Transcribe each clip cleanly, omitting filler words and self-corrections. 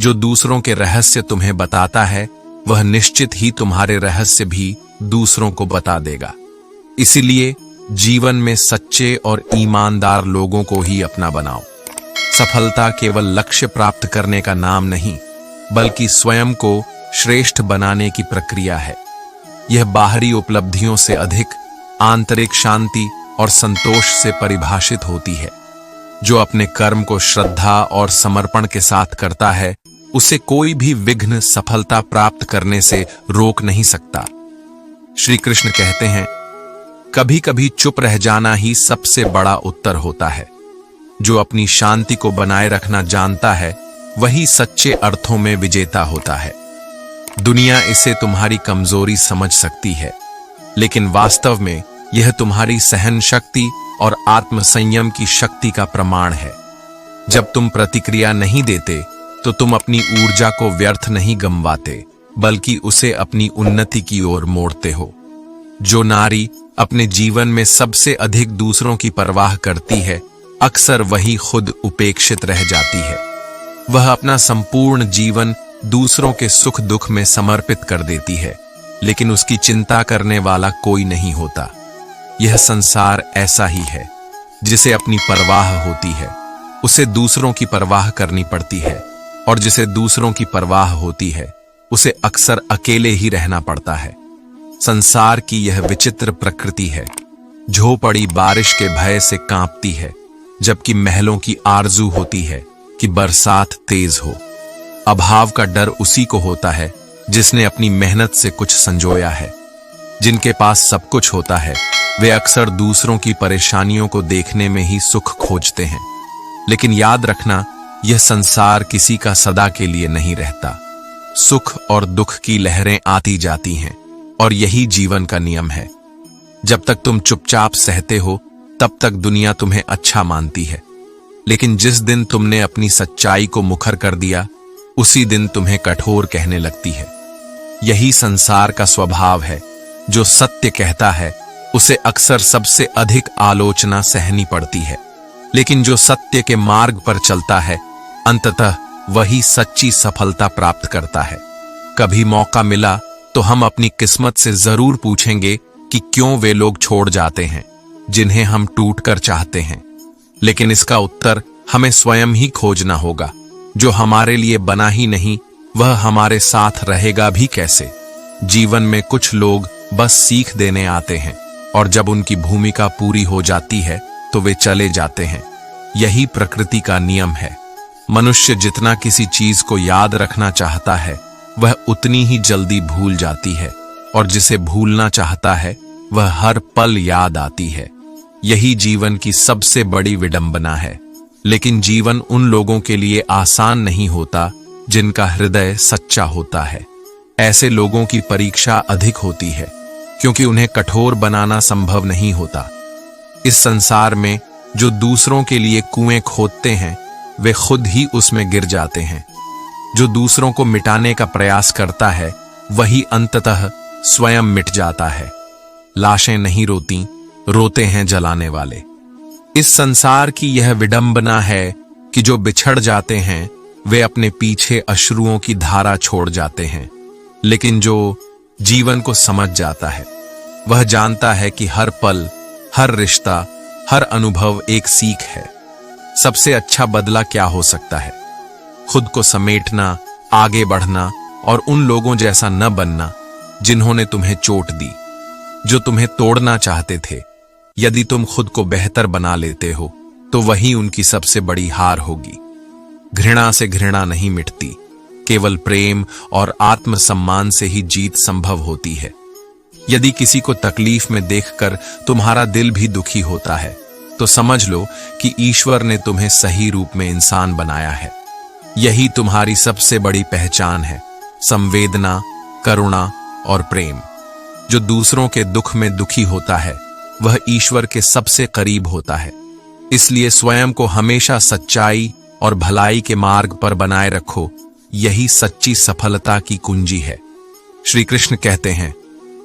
जो दूसरों के रहस्य तुम्हें बताता है वह निश्चित ही तुम्हारे रहस्य भी दूसरों को बता देगा। इसीलिए जीवन में सच्चे और ईमानदार लोगों को ही अपना बनाओ। सफलता केवल लक्ष्य प्राप्त करने का नाम नहीं, बल्कि स्वयं को श्रेष्ठ बनाने की प्रक्रिया है। यह बाहरी उपलब्धियों से अधिक आंतरिक शांति और संतोष से परिभाषित होती है। जो अपने कर्म को श्रद्धा और समर्पण के साथ करता है, उसे कोई भी विघ्न सफलता प्राप्त करने से रोक नहीं सकता। श्री कृष्ण कहते हैं, कभी कभी चुप रह जाना ही सबसे बड़ा उत्तर होता है। जो अपनी शांति को बनाए रखना जानता है, वही सच्चे अर्थों में विजेता होता है। दुनिया इसे तुम्हारी कमजोरी समझ सकती है, लेकिन वास्तव में यह तुम्हारी सहन शक्ति और आत्मसंयम की शक्ति का प्रमाण है। जब तुम प्रतिक्रिया नहीं देते, तो तुम अपनी ऊर्जा को व्यर्थ नहीं गंवाते, बल्कि उसे अपनी उन्नति की ओर मोड़ते हो। जो नारी अपने जीवन में सबसे अधिक दूसरों की परवाह करती है, अक्सर वही खुद उपेक्षित रह जाती है। वह अपना संपूर्ण जीवन दूसरों के सुख दुख में समर्पित कर देती है, लेकिन उसकी चिंता करने वाला कोई नहीं होता। यह संसार ऐसा ही है। जिसे अपनी परवाह होती है, उसे दूसरों की परवाह करनी पड़ती है, और जिसे दूसरों की परवाह होती है, उसे अक्सर अकेले ही रहना पड़ता है। संसार की यह विचित्र प्रकृति है। झोपड़ी बारिश के भय से कांपती है, जबकि महलों की आरजू होती है कि बरसात तेज हो। अभाव का डर उसी को होता है जिसने अपनी मेहनत से कुछ संजोया है। जिनके पास सब कुछ होता है, वे अक्सर दूसरों की परेशानियों को देखने में ही सुख खोजते हैं। लेकिन याद रखना, यह संसार किसी का सदा के लिए नहीं रहता। सुख और दुख की लहरें आती जाती हैं, और यही जीवन का नियम है। जब तक तुम चुपचाप सहते हो, तब तक दुनिया तुम्हें अच्छा मानती है। लेकिन जिस दिन तुमने अपनी सच्चाई को मुखर कर दिया, उसी दिन तुम्हें कठोर कहने लगती है। यही संसार का स्वभाव है। जो सत्य कहता है, उसे अक्सर सबसे अधिक आलोचना सहनी पड़ती है, लेकिन जो सत्य के मार्ग पर चलता है, अंततः वही सच्ची सफलता प्राप्त करता है। कभी मौका मिला तो हम अपनी किस्मत से जरूर पूछेंगे कि क्यों वे लोग छोड़ जाते हैं जिन्हें हम टूटकर चाहते हैं। लेकिन इसका उत्तर हमें स्वयं ही खोजना होगा। जो हमारे लिए बना ही नहीं, वह हमारे साथ रहेगा भी कैसे। जीवन में कुछ लोग बस सीख देने आते हैं, और जब उनकी भूमिका पूरी हो जाती है तो वे चले जाते हैं। यही प्रकृति का नियम है। मनुष्य जितना किसी चीज को याद रखना चाहता है, वह उतनी ही जल्दी भूल जाती है, और जिसे भूलना चाहता है, वह हर पल याद आती है। यही जीवन की सबसे बड़ी विडंबना है। लेकिन जीवन उन लोगों के लिए आसान नहीं होता जिनका हृदय सच्चा होता है। ऐसे लोगों की परीक्षा अधिक होती है, क्योंकि उन्हें कठोर बनाना संभव नहीं होता। इस संसार में जो दूसरों के लिए कुएं खोदते हैं, वे खुद ही उसमें गिर जाते हैं। जो दूसरों को मिटाने का प्रयास करता है, वही अंततः स्वयं मिट जाता है। लाशें नहीं रोती, रोते हैं जलाने वाले। इस संसार की यह विडंबना है कि जो बिछड़ जाते हैं, वे अपने पीछे अश्रुओं की धारा छोड़ जाते हैं। लेकिन जो जीवन को समझ जाता है, वह जानता है कि हर पल, हर रिश्ता, हर अनुभव एक सीख है। सबसे अच्छा बदला क्या हो सकता है? खुद को समेटना, आगे बढ़ना, और उन लोगों जैसा न बनना जिन्होंने तुम्हें चोट दी, जो तुम्हें तोड़ना चाहते थे। यदि तुम खुद को बेहतर बना लेते हो, तो वही उनकी सबसे बड़ी हार होगी। घृणा से घृणा नहीं मिटती, केवल प्रेम और आत्मसम्मान से ही जीत संभव होती है। यदि किसी को तकलीफ में देखकर तुम्हारा दिल भी दुखी होता है, तो समझ लो कि ईश्वर ने तुम्हें सही रूप में इंसान बनाया है। यही तुम्हारी सबसे बड़ी पहचान है, संवेदना, करुणा और प्रेम। जो दूसरों के दुख में दुखी होता है, वह ईश्वर के सबसे करीब होता है। इसलिए स्वयं को हमेशा सच्चाई और भलाई के मार्ग पर बनाए रखो। यही सच्ची सफलता की कुंजी है। श्री कृष्ण कहते हैं,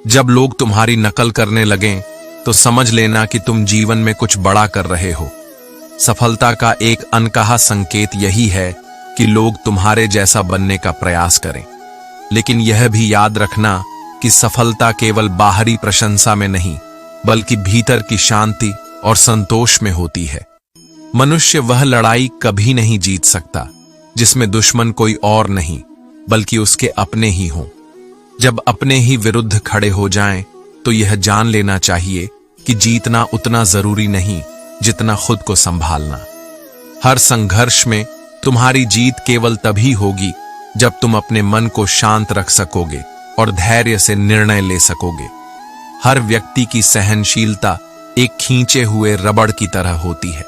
जब लोग तुम्हारी नकल करने लगें, तो समझ लेना कि तुम जीवन में कुछ बड़ा कर रहे हो। सफलता का एक अनकहा संकेत यही है कि कि लोग तुम्हारे जैसा बनने का प्रयास करें, लेकिन यह भी याद रखना कि सफलता केवल बाहरी प्रशंसा में नहीं, बल्कि भीतर की शांति और संतोष में होती है। मनुष्य वह लड़ाई कभी नहीं जीत सकता जिसमें दुश्मन कोई और नहीं, बल्कि उसके अपने ही हों। जब अपने ही विरुद्ध खड़े हो जाएं, तो यह जान लेना चाहिए कि जीतना उतना जरूरी नहीं जितना खुद को संभालना। हर संघर्ष में तुम्हारी जीत केवल तभी होगी जब तुम अपने मन को शांत रख सकोगे और धैर्य से निर्णय ले सकोगे। हर व्यक्ति की सहनशीलता एक खींचे हुए रबड़ की तरह होती है।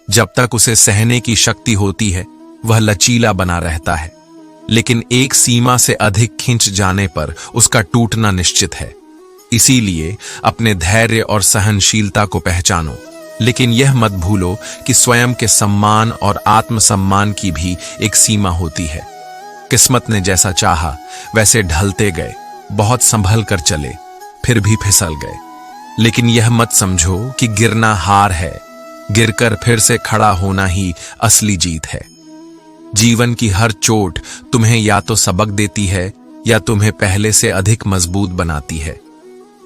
जब तक उसे सहने की शक्ति होती है, वह लचीला बना रहता है, लेकिन एक सीमा से अधिक खिंच जाने पर उसका टूटना निश्चित है। इसीलिए अपने धैर्य और सहनशीलता को पहचानो, लेकिन यह मत भूलो कि स्वयं के सम्मान और आत्मसम्मान की भी एक सीमा होती है। किस्मत ने जैसा चाहा वैसे ढलते गए, बहुत संभल कर चले, फिर भी फिसल गए। लेकिन यह मत समझो कि गिरना हार है, गिरकर फिर से खड़ा होना ही असली जीत है। जीवन की हर चोट तुम्हें या तो सबक देती है या तुम्हें पहले से अधिक मजबूत बनाती है।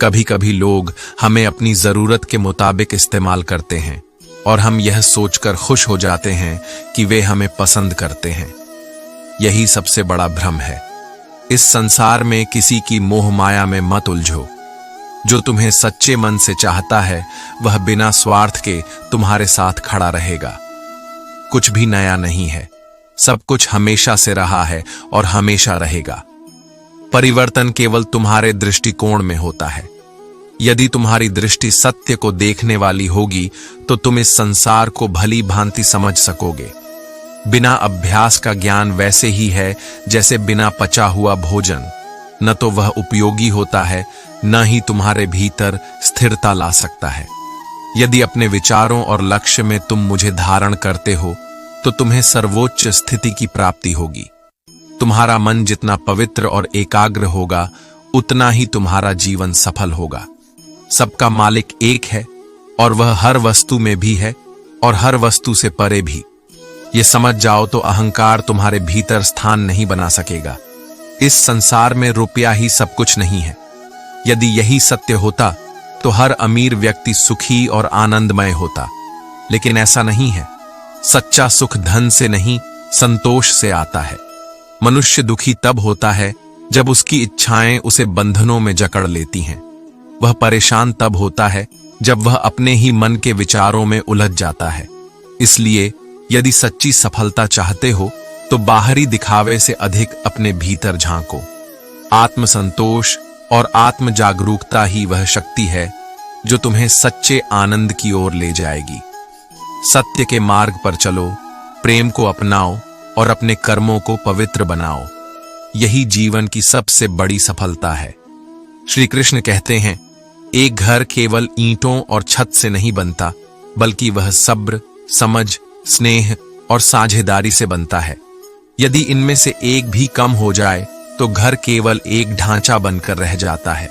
कभी कभी लोग हमें अपनी जरूरत के मुताबिक इस्तेमाल करते हैं और हम यह सोचकर खुश हो जाते हैं कि वे हमें पसंद करते हैं। यही सबसे बड़ा भ्रम है। इस संसार में किसी की मोह माया में मत उलझो। जो तुम्हें सच्चे मन से चाहता है, वह बिना स्वार्थ के तुम्हारे साथ खड़ा रहेगा। कुछ भी नया नहीं है, सब कुछ हमेशा से रहा है और हमेशा रहेगा। परिवर्तन केवल तुम्हारे दृष्टिकोण में होता है। यदि तुम्हारी दृष्टि सत्य को देखने वाली होगी, तो तुम इस संसार को भली भांति समझ सकोगे। बिना अभ्यास का ज्ञान वैसे ही है जैसे बिना पचा हुआ भोजन, न तो वह उपयोगी होता है, न ही तुम्हारे भीतर स्थिरता ला सकता है। यदि अपने विचारों और लक्ष्य में तुम मुझे धारण करते हो, तो तुम्हें सर्वोच्च स्थिति की प्राप्ति होगी। तुम्हारा मन जितना पवित्र और एकाग्र होगा, उतना ही तुम्हारा जीवन सफल होगा। सबका मालिक एक है और वह हर वस्तु में भी है और हर वस्तु से परे भी। ये समझ जाओ तो अहंकार तुम्हारे भीतर स्थान नहीं बना सकेगा। इस संसार में रुपया ही सब कुछ नहीं है। यदि यही सत्य होता तो हर अमीर व्यक्ति सुखी और आनंदमय होता, लेकिन ऐसा नहीं है। सच्चा सुख धन से नहीं, संतोष से आता है। मनुष्य दुखी तब होता है जब उसकी इच्छाएं उसे बंधनों में जकड़ लेती हैं। वह परेशान तब होता है जब वह अपने ही मन के विचारों में उलझ जाता है। इसलिए यदि सच्ची सफलता चाहते हो, तो बाहरी दिखावे से अधिक अपने भीतर झांको। आत्मसंतोष और आत्म जागरूकता ही वह शक्ति है जो तुम्हें सच्चे आनंद की ओर ले जाएगी। सत्य के मार्ग पर चलो, प्रेम को अपनाओ और अपने कर्मों को पवित्र बनाओ। यही जीवन की सबसे बड़ी सफलता है। श्री कृष्ण कहते हैं, एक घर केवल ईंटों और छत से नहीं बनता, बल्कि वह सब्र, समझ, स्नेह और साझेदारी से बनता है। यदि इनमें से एक भी कम हो जाए, तो घर केवल एक ढांचा बनकर रह जाता है।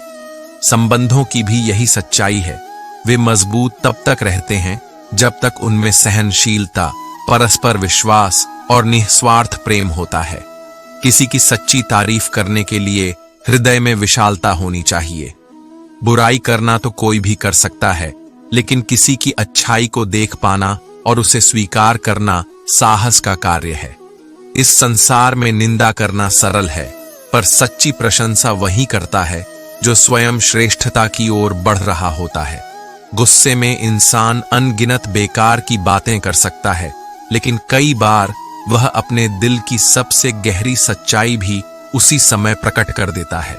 संबंधों की भी यही सच्चाई है। वे मजबूत तब तक रहते हैं जब तक उनमें सहनशीलता, परस्पर विश्वास और निस्वार्थ प्रेम होता है। किसी की सच्ची तारीफ करने के लिए हृदय में विशालता होनी चाहिए। बुराई करना तो कोई भी कर सकता है, लेकिन किसी की अच्छाई को देख पाना और उसे स्वीकार करना साहस का कार्य है। इस संसार में निंदा करना सरल है, पर सच्ची प्रशंसा वही करता है जो स्वयं श्रेष्ठता की ओर बढ़ रहा होता है। गुस्से में इंसान अनगिनत बेकार की बातें कर सकता है, लेकिन कई बार वह अपने दिल की सबसे गहरी सच्चाई भी उसी समय प्रकट कर देता है।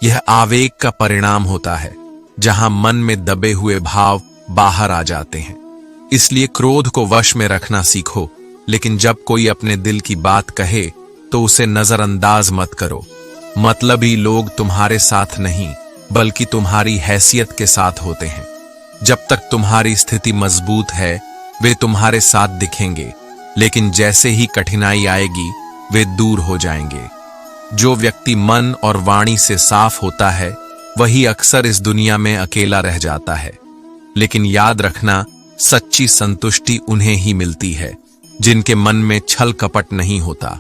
यह आवेग का परिणाम होता है, जहां मन में दबे हुए भाव बाहर आ जाते हैं। इसलिए क्रोध को वश में रखना सीखो, लेकिन जब कोई अपने दिल की बात कहे तो उसे नजरअंदाज मत करो। मतलबी लोग तुम्हारे साथ नहीं, बल्कि तुम्हारी हैसियत के साथ होते हैं। जब तक तुम्हारी स्थिति मजबूत है, वे तुम्हारे साथ दिखेंगे, लेकिन जैसे ही कठिनाई आएगी, वे दूर हो जाएंगे। जो व्यक्ति मन और वाणी से साफ होता है, वही अक्सर इस दुनिया में अकेला रह जाता है। लेकिन याद रखना, सच्ची संतुष्टि उन्हें ही मिलती है जिनके मन में छल कपट नहीं होता।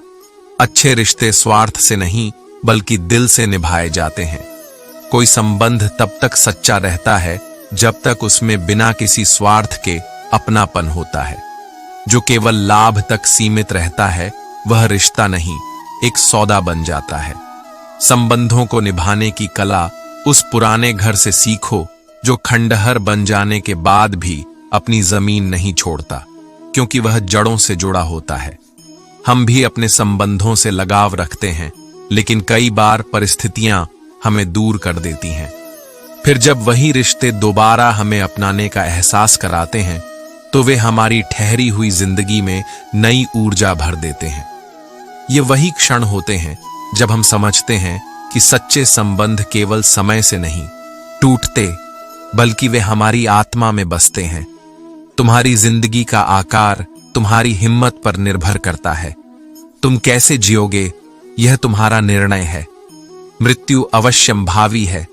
अच्छे रिश्ते स्वार्थ से नहीं बल्कि दिल से निभाए जाते हैं। कोई संबंध तब तक सच्चा रहता है जब तक उसमें बिना किसी स्वार्थ के अपनापन होता है। जो केवल लाभ तक सीमित रहता है वह रिश्ता नहीं, एक सौदा बन जाता है। संबंधों को निभाने की कला उस पुराने घर से सीखो जो खंडहर बन जाने के बाद भी अपनी जमीन नहीं छोड़ता, क्योंकि वह जड़ों से जुड़ा होता है। हम भी अपने संबंधों से लगाव रखते हैं, लेकिन कई बार परिस्थितियां हमें दूर कर देती हैं। फिर जब वही रिश्ते दोबारा हमें अपनाने का एहसास कराते हैं तो वे हमारी ठहरी हुई जिंदगी में नई ऊर्जा भर देते हैं। ये वही क्षण होते हैं जब हम समझते हैं कि सच्चे संबंध केवल समय से नहीं टूटते, बल्कि वे हमारी आत्मा में बसते हैं। तुम्हारी जिंदगी का आकार तुम्हारी हिम्मत पर निर्भर करता है। तुम कैसे जियोगे यह तुम्हारा निर्णय है। मृत्यु अवश्यंभावी है,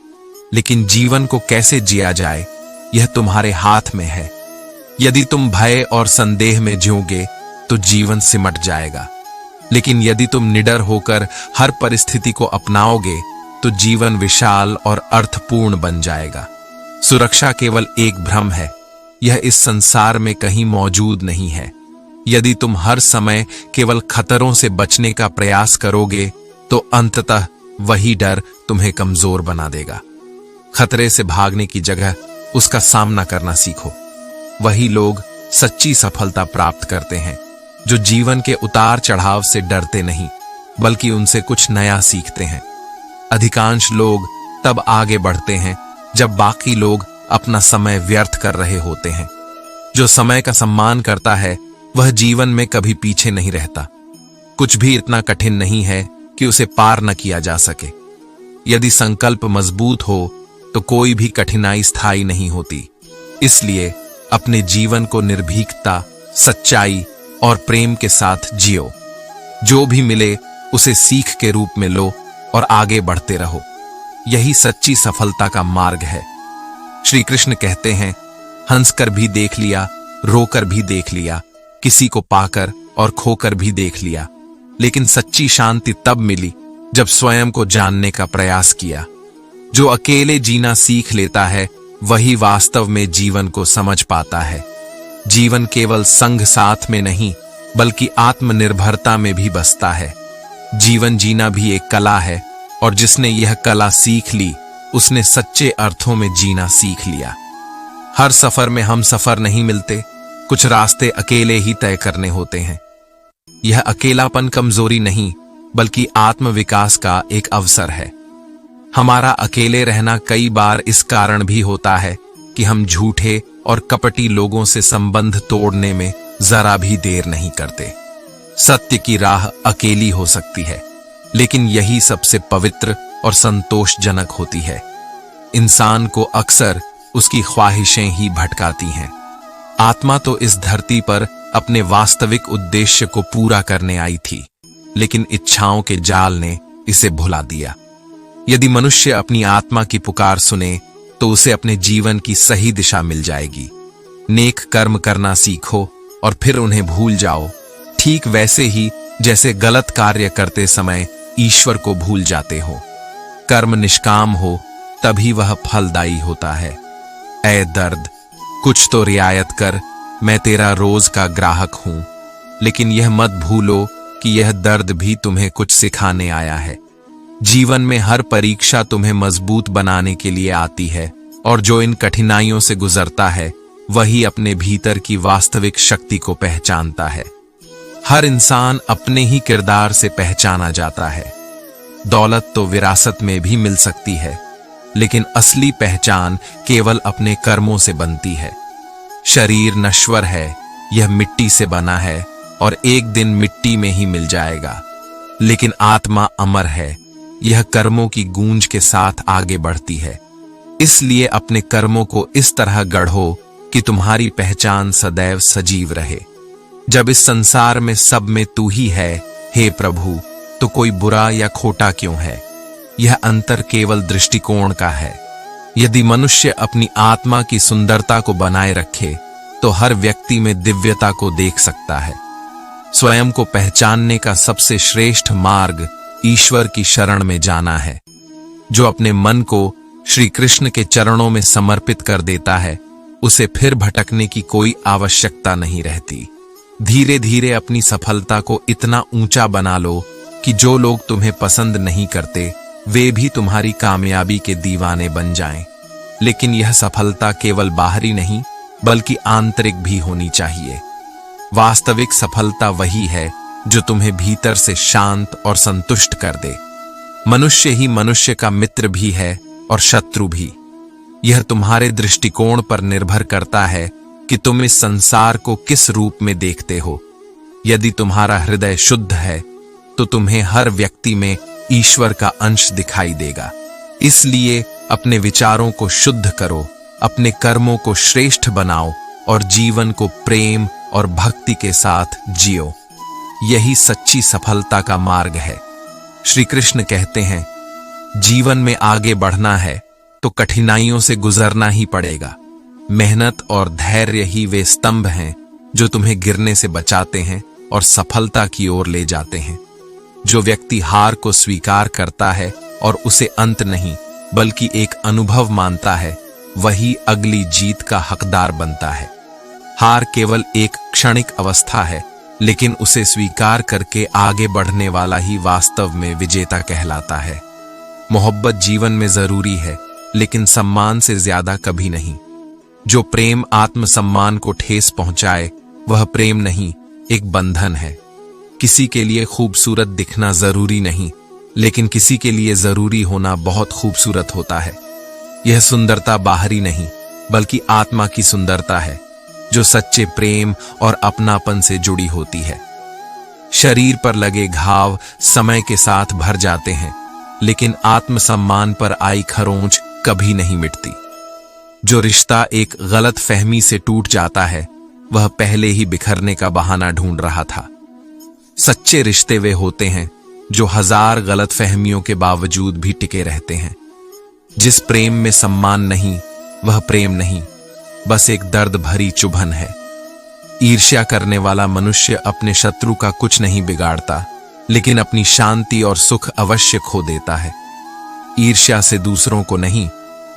लेकिन जीवन को कैसे जिया जाए यह तुम्हारे हाथ में है। यदि तुम भय और संदेह में जियोगे तो जीवन सिमट जाएगा, लेकिन यदि तुम निडर होकर हर परिस्थिति को अपनाओगे तो जीवन विशाल और अर्थपूर्ण बन जाएगा। सुरक्षा केवल एक भ्रम है, यह इस संसार में कहीं मौजूद नहीं है। यदि तुम हर समय केवल खतरों से बचने का प्रयास करोगे तो अंततः वही डर तुम्हें कमजोर बना देगा। खतरे से भागने की जगह उसका सामना करना सीखो। वही लोग सच्ची सफलता प्राप्त करते हैं जो जीवन के उतार चढ़ाव से डरते नहीं, बल्कि उनसे कुछ नया सीखते हैं। अधिकांश लोग तब आगे बढ़ते हैं जब बाकी लोग अपना समय व्यर्थ कर रहे होते हैं। जो समय का सम्मान करता है वह जीवन में कभी पीछे नहीं रहता। कुछ भी इतना कठिन नहीं है कि उसे पार न किया जा सके। यदि संकल्प मजबूत हो तो कोई भी कठिनाई स्थायी नहीं होती। इसलिए अपने जीवन को निर्भीकता, सच्चाई और प्रेम के साथ जियो। जो भी मिले उसे सीख के रूप में लो और आगे बढ़ते रहो। यही सच्ची सफलता का मार्ग है। श्री कृष्ण कहते हैं, हंसकर भी देख लिया, रोकर भी देख लिया, किसी को पाकर और खोकर भी देख लिया, लेकिन सच्ची शांति तब मिली जब स्वयं को जानने का प्रयास किया। जो अकेले जीना सीख लेता है वही वास्तव में जीवन को समझ पाता है। जीवन केवल संग साथ में नहीं बल्कि आत्मनिर्भरता में भी बसता है। जीवन जीना भी एक कला है, और जिसने यह कला सीख ली उसने सच्चे अर्थों में जीना सीख लिया। हर सफर में हम सफर नहीं मिलते, कुछ रास्ते अकेले ही तय करने होते हैं। यह अकेलापन कमजोरी नहीं बल्कि आत्मविकास का एक अवसर है। हमारा अकेले रहना कई बार इस कारण भी होता है कि हम झूठे और कपटी लोगों से संबंध तोड़ने में जरा भी देर नहीं करते। सत्य की राह अकेली हो सकती है, लेकिन यही सबसे पवित्र और संतोषजनक होती है। इंसान को अक्सर उसकी ख्वाहिशें ही भटकाती हैं। आत्मा तो इस धरती पर अपने वास्तविक उद्देश्य को पूरा करने आई थी, लेकिन इच्छाओं के जाल ने इसे भुला दिया। यदि मनुष्य अपनी आत्मा की पुकार सुने तो उसे अपने जीवन की सही दिशा मिल जाएगी। नेक कर्म करना सीखो और फिर उन्हें भूल जाओ, ठीक वैसे ही जैसे गलत कार्य करते समय ईश्वर को भूल जाते हो। कर्म निष्काम हो तभी वह फलदायी होता है। ऐ दर्द, कुछ तो रियायत कर, मैं तेरा रोज का ग्राहक हूं। लेकिन यह मत भूलो कि यह दर्द भी तुम्हें कुछ सिखाने आया है। जीवन में हर परीक्षा तुम्हें मजबूत बनाने के लिए आती है, और जो इन कठिनाइयों से गुजरता है वही अपने भीतर की वास्तविक शक्ति को पहचानता है। हर इंसान अपने ही किरदार से पहचाना जाता है। दौलत तो विरासत में भी मिल सकती है, लेकिन असली पहचान केवल अपने कर्मों से बनती है। शरीर नश्वर है, यह मिट्टी से बना है और एक दिन मिट्टी में ही मिल जाएगा, लेकिन आत्मा अमर है, यह कर्मों की गूंज के साथ आगे बढ़ती है। इसलिए अपने कर्मों को इस तरह गढ़ो कि तुम्हारी पहचान सदैव सजीव रहे। जब इस संसार में सब में तू ही है, हे प्रभु, तो कोई बुरा या खोटा क्यों है? यह अंतर केवल दृष्टिकोण का है। यदि मनुष्य अपनी आत्मा की सुंदरता को बनाए रखे तो हर व्यक्ति में दिव्यता को देख सकता है। स्वयं को पहचानने का सबसे श्रेष्ठ मार्ग ईश्वर की शरण में जाना है। जो अपने मन को श्री कृष्ण के चरणों में समर्पित कर देता है, उसे फिर भटकने की कोई आवश्यकता नहीं रहती। धीरे धीरे अपनी सफलता को इतना ऊंचा बना लो कि जो लोग तुम्हें पसंद नहीं करते वे भी तुम्हारी कामयाबी के दीवाने बन जाएं। लेकिन यह सफलता केवल बाहरी नहीं बल्कि आंतरिक भी होनी चाहिए। वास्तविक सफलता वही है जो तुम्हें भीतर से शांत और संतुष्ट कर दे। मनुष्य ही मनुष्य का मित्र भी है और शत्रु भी। यह तुम्हारे दृष्टिकोण पर निर्भर करता है कि तुम इस संसार को किस रूप में देखते हो। यदि तुम्हारा हृदय शुद्ध है तो तुम्हें हर व्यक्ति में ईश्वर का अंश दिखाई देगा। इसलिए अपने विचारों को शुद्ध करो, अपने कर्मों को श्रेष्ठ बनाओ और जीवन को प्रेम और भक्ति के साथ जियो। यही सच्ची सफलता का मार्ग है। श्री कृष्ण कहते हैं, जीवन में आगे बढ़ना है तो कठिनाइयों से गुजरना ही पड़ेगा। मेहनत और धैर्य ही वे स्तंभ हैं जो तुम्हें गिरने से बचाते हैं और सफलता की ओर ले जाते हैं। जो व्यक्ति हार को स्वीकार करता है और उसे अंत नहीं बल्कि एक अनुभव मानता है, वही अगली जीत का हकदार बनता है। हार केवल एक क्षणिक अवस्था है, लेकिन उसे स्वीकार करके आगे बढ़ने वाला ही वास्तव में विजेता कहलाता है। मोहब्बत जीवन में जरूरी है, लेकिन सम्मान से ज्यादा कभी नहीं। जो प्रेम आत्मसम्मान को ठेस पहुंचाए वह प्रेम नहीं, एक बंधन है। किसी के लिए खूबसूरत दिखना जरूरी नहीं, लेकिन किसी के लिए जरूरी होना बहुत खूबसूरत होता है। यह सुंदरता बाहरी नहीं बल्कि आत्मा की सुंदरता है, जो सच्चे प्रेम और अपनापन से जुड़ी होती है। शरीर पर लगे घाव समय के साथ भर जाते हैं, लेकिन आत्मसम्मान पर आई खरोंच कभी नहीं मिटती। जो रिश्ता एक गलत फहमी से टूट जाता है, वह पहले ही बिखरने का बहाना ढूंढ रहा था। सच्चे रिश्ते वे होते हैं जो हजार गलत फहमियों के बावजूद भी टिके रहते हैं। जिस प्रेम में सम्मान नहीं, वह प्रेम नहीं, बस एक दर्द भरी चुभन है। ईर्ष्या करने वाला मनुष्य अपने शत्रु का कुछ नहीं बिगाड़ता, लेकिन अपनी शांति और सुख अवश्य खो देता है। ईर्ष्या से दूसरों को नहीं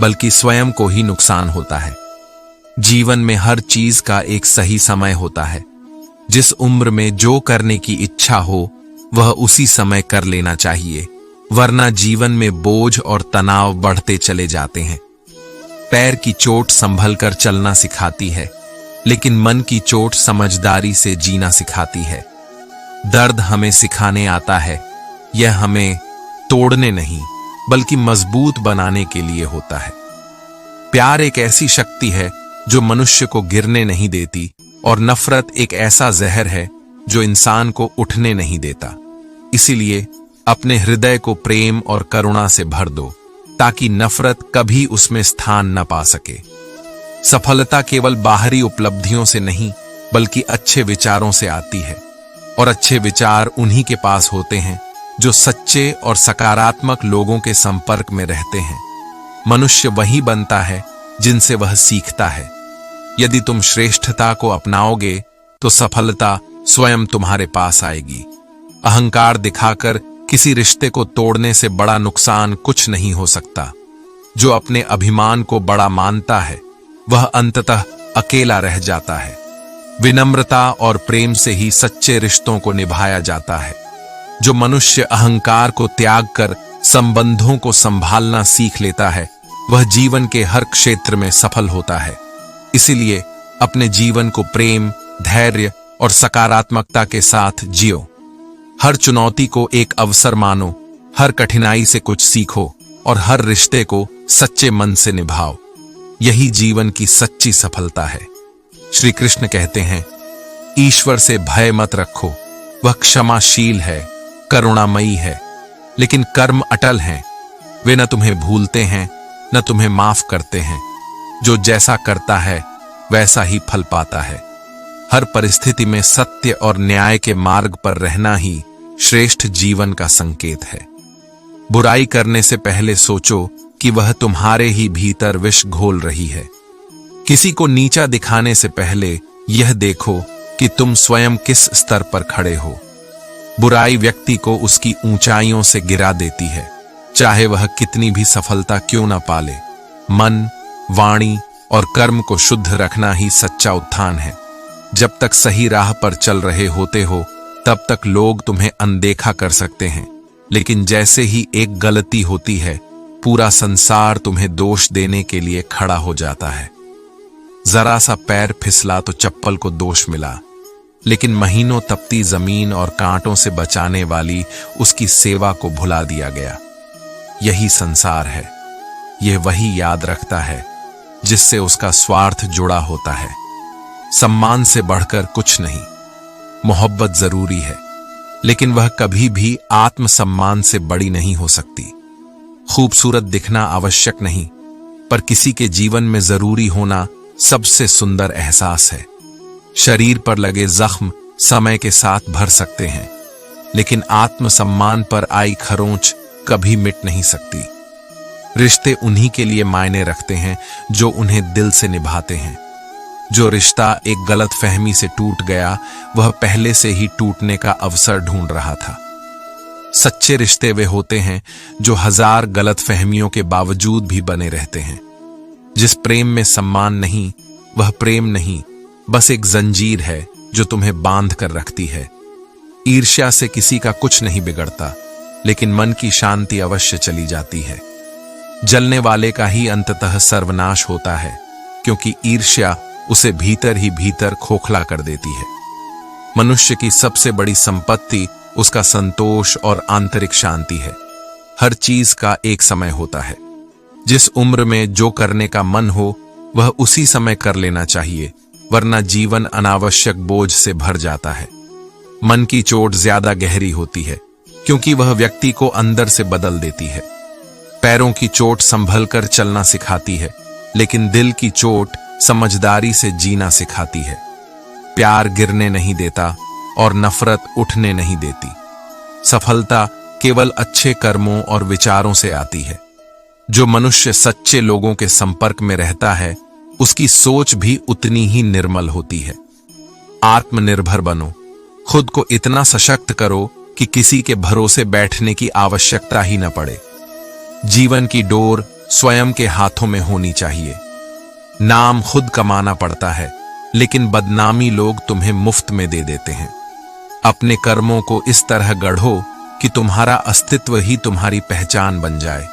बल्कि स्वयं को ही नुकसान होता है। जीवन में हर चीज का एक सही समय होता है। जिस उम्र में जो करने की इच्छा हो वह उसी समय कर लेना चाहिए, वरना जीवन में बोझ और तनाव बढ़ते चले जाते हैं। पैर की चोट संभल कर चलना सिखाती है, लेकिन मन की चोट समझदारी से जीना सिखाती है। दर्द हमें सिखाने आता है, यह हमें तोड़ने नहीं बल्कि मजबूत बनाने के लिए होता है। प्यार एक ऐसी शक्ति है जो मनुष्य को गिरने नहीं देती, और नफरत एक ऐसा जहर है जो इंसान को उठने नहीं देता। इसीलिए अपने हृदय को प्रेम और करुणा से भर दो, ताकि नफरत कभी उसमें स्थान न पा सके। सफलता केवल बाहरी उपलब्धियों से नहीं बल्कि अच्छे विचारों से आती है, और अच्छे विचार उन्हीं के पास होते हैं जो सच्चे और सकारात्मक लोगों के संपर्क में रहते हैं। मनुष्य वही बनता है जिनसे वह सीखता है। यदि तुम श्रेष्ठता को अपनाओगे तो सफलता स्वयं तुम्हारे पास आएगी। अहंकार दिखाकर किसी रिश्ते को तोड़ने से बड़ा नुकसान कुछ नहीं हो सकता। जो अपने अभिमान को बड़ा मानता है वह अंततः अकेला रह जाता है। विनम्रता और प्रेम से ही सच्चे रिश्तों को निभाया जाता है। जो मनुष्य अहंकार को त्याग कर संबंधों को संभालना सीख लेता है, वह जीवन के हर क्षेत्र में सफल होता है। इसीलिए अपने जीवन को प्रेम, धैर्य और सकारात्मकता के साथ जियो। हर चुनौती को एक अवसर मानो, हर कठिनाई से कुछ सीखो और हर रिश्ते को सच्चे मन से निभाओ। यही जीवन की सच्ची सफलता है। श्री कृष्ण कहते हैं, ईश्वर से भय मत रखो, वह क्षमाशील है, करुणामयी है, लेकिन कर्म अटल हैं। वे न तुम्हें भूलते हैं न तुम्हें माफ करते हैं। जो जैसा करता है वैसा ही फल पाता है। हर परिस्थिति में सत्य और न्याय के मार्ग पर रहना ही श्रेष्ठ जीवन का संकेत है। बुराई करने से पहले सोचो कि वह तुम्हारे ही भीतर विष घोल रही है। किसी को नीचा दिखाने से पहले यह देखो कि तुम स्वयं किस स्तर पर खड़े हो। बुराई व्यक्ति को उसकी ऊंचाइयों से गिरा देती है, चाहे वह कितनी भी सफलता क्यों न पाले। मन, वाणी और कर्म को शुद्ध रखना ही सच्चा उत्थान है। जब तक सही राह पर चल रहे होते हो तब तक लोग तुम्हें अनदेखा कर सकते हैं, लेकिन जैसे ही एक गलती होती है पूरा संसार तुम्हें दोष देने के लिए खड़ा हो जाता है। जरा सा पैर फिसला तो चप्पल को दोष मिला, लेकिन महीनों तपती जमीन और कांटों से बचाने वाली उसकी सेवा को भुला दिया गया। यही संसार है। यह वही याद रखता है जिससे उसका स्वार्थ जुड़ा होता है। सम्मान से बढ़कर कुछ नहीं। मोहब्बत जरूरी है, लेकिन वह कभी भी आत्मसम्मान से बड़ी नहीं हो सकती। खूबसूरत दिखना आवश्यक नहीं, पर किसी के जीवन में जरूरी होना सबसे सुंदर एहसास है। शरीर पर लगे जख्म समय के साथ भर सकते हैं, लेकिन आत्मसम्मान पर आई खरोंच कभी मिट नहीं सकती। रिश्ते उन्हीं के लिए मायने रखते हैं जो उन्हें दिल से निभाते हैं। जो रिश्ता एक गलत फहमी से टूट गया, वह पहले से ही टूटने का अवसर ढूंढ रहा था। सच्चे रिश्ते वे होते हैं जो हजार गलत फहमियों के बावजूद भी बने रहते हैं। जिस प्रेम में सम्मान नहीं, वह प्रेम नहीं, बस एक जंजीर है जो तुम्हें बांध कर रखती है। ईर्ष्या से किसी का कुछ नहीं बिगड़ता, लेकिन मन की शांति अवश्य चली जाती है। जलने वाले का ही अंततः सर्वनाश होता है, क्योंकि ईर्ष्या उसे भीतर ही भीतर खोखला कर देती है। मनुष्य की सबसे बड़ी संपत्ति उसका संतोष और आंतरिक शांति है। हर चीज का एक समय होता है। जिस उम्र में जो करने का मन हो वह उसी समय कर लेना चाहिए, वरना जीवन अनावश्यक बोझ से भर जाता है। मन की चोट ज्यादा गहरी होती है, क्योंकि वह व्यक्ति को अंदर से बदल देती है। पैरों की चोट संभल कर चलना सिखाती है, लेकिन दिल की चोट समझदारी से जीना सिखाती है। प्यार गिरने नहीं देता और नफरत उठने नहीं देती। सफलता केवल अच्छे कर्मों और विचारों से आती है। जो मनुष्य सच्चे लोगों के संपर्क में रहता है, उसकी सोच भी उतनी ही निर्मल होती है। आत्मनिर्भर बनो। खुद को इतना सशक्त करो कि किसी के भरोसे बैठने की आवश्यकता ही न पड़े। जीवन की डोर स्वयं के हाथों में होनी चाहिए। नाम खुद कमाना पड़ता है, लेकिन बदनामी लोग तुम्हें मुफ्त में दे देते हैं। अपने कर्मों को इस तरह गढ़ो कि तुम्हारा अस्तित्व ही तुम्हारी पहचान बन जाए।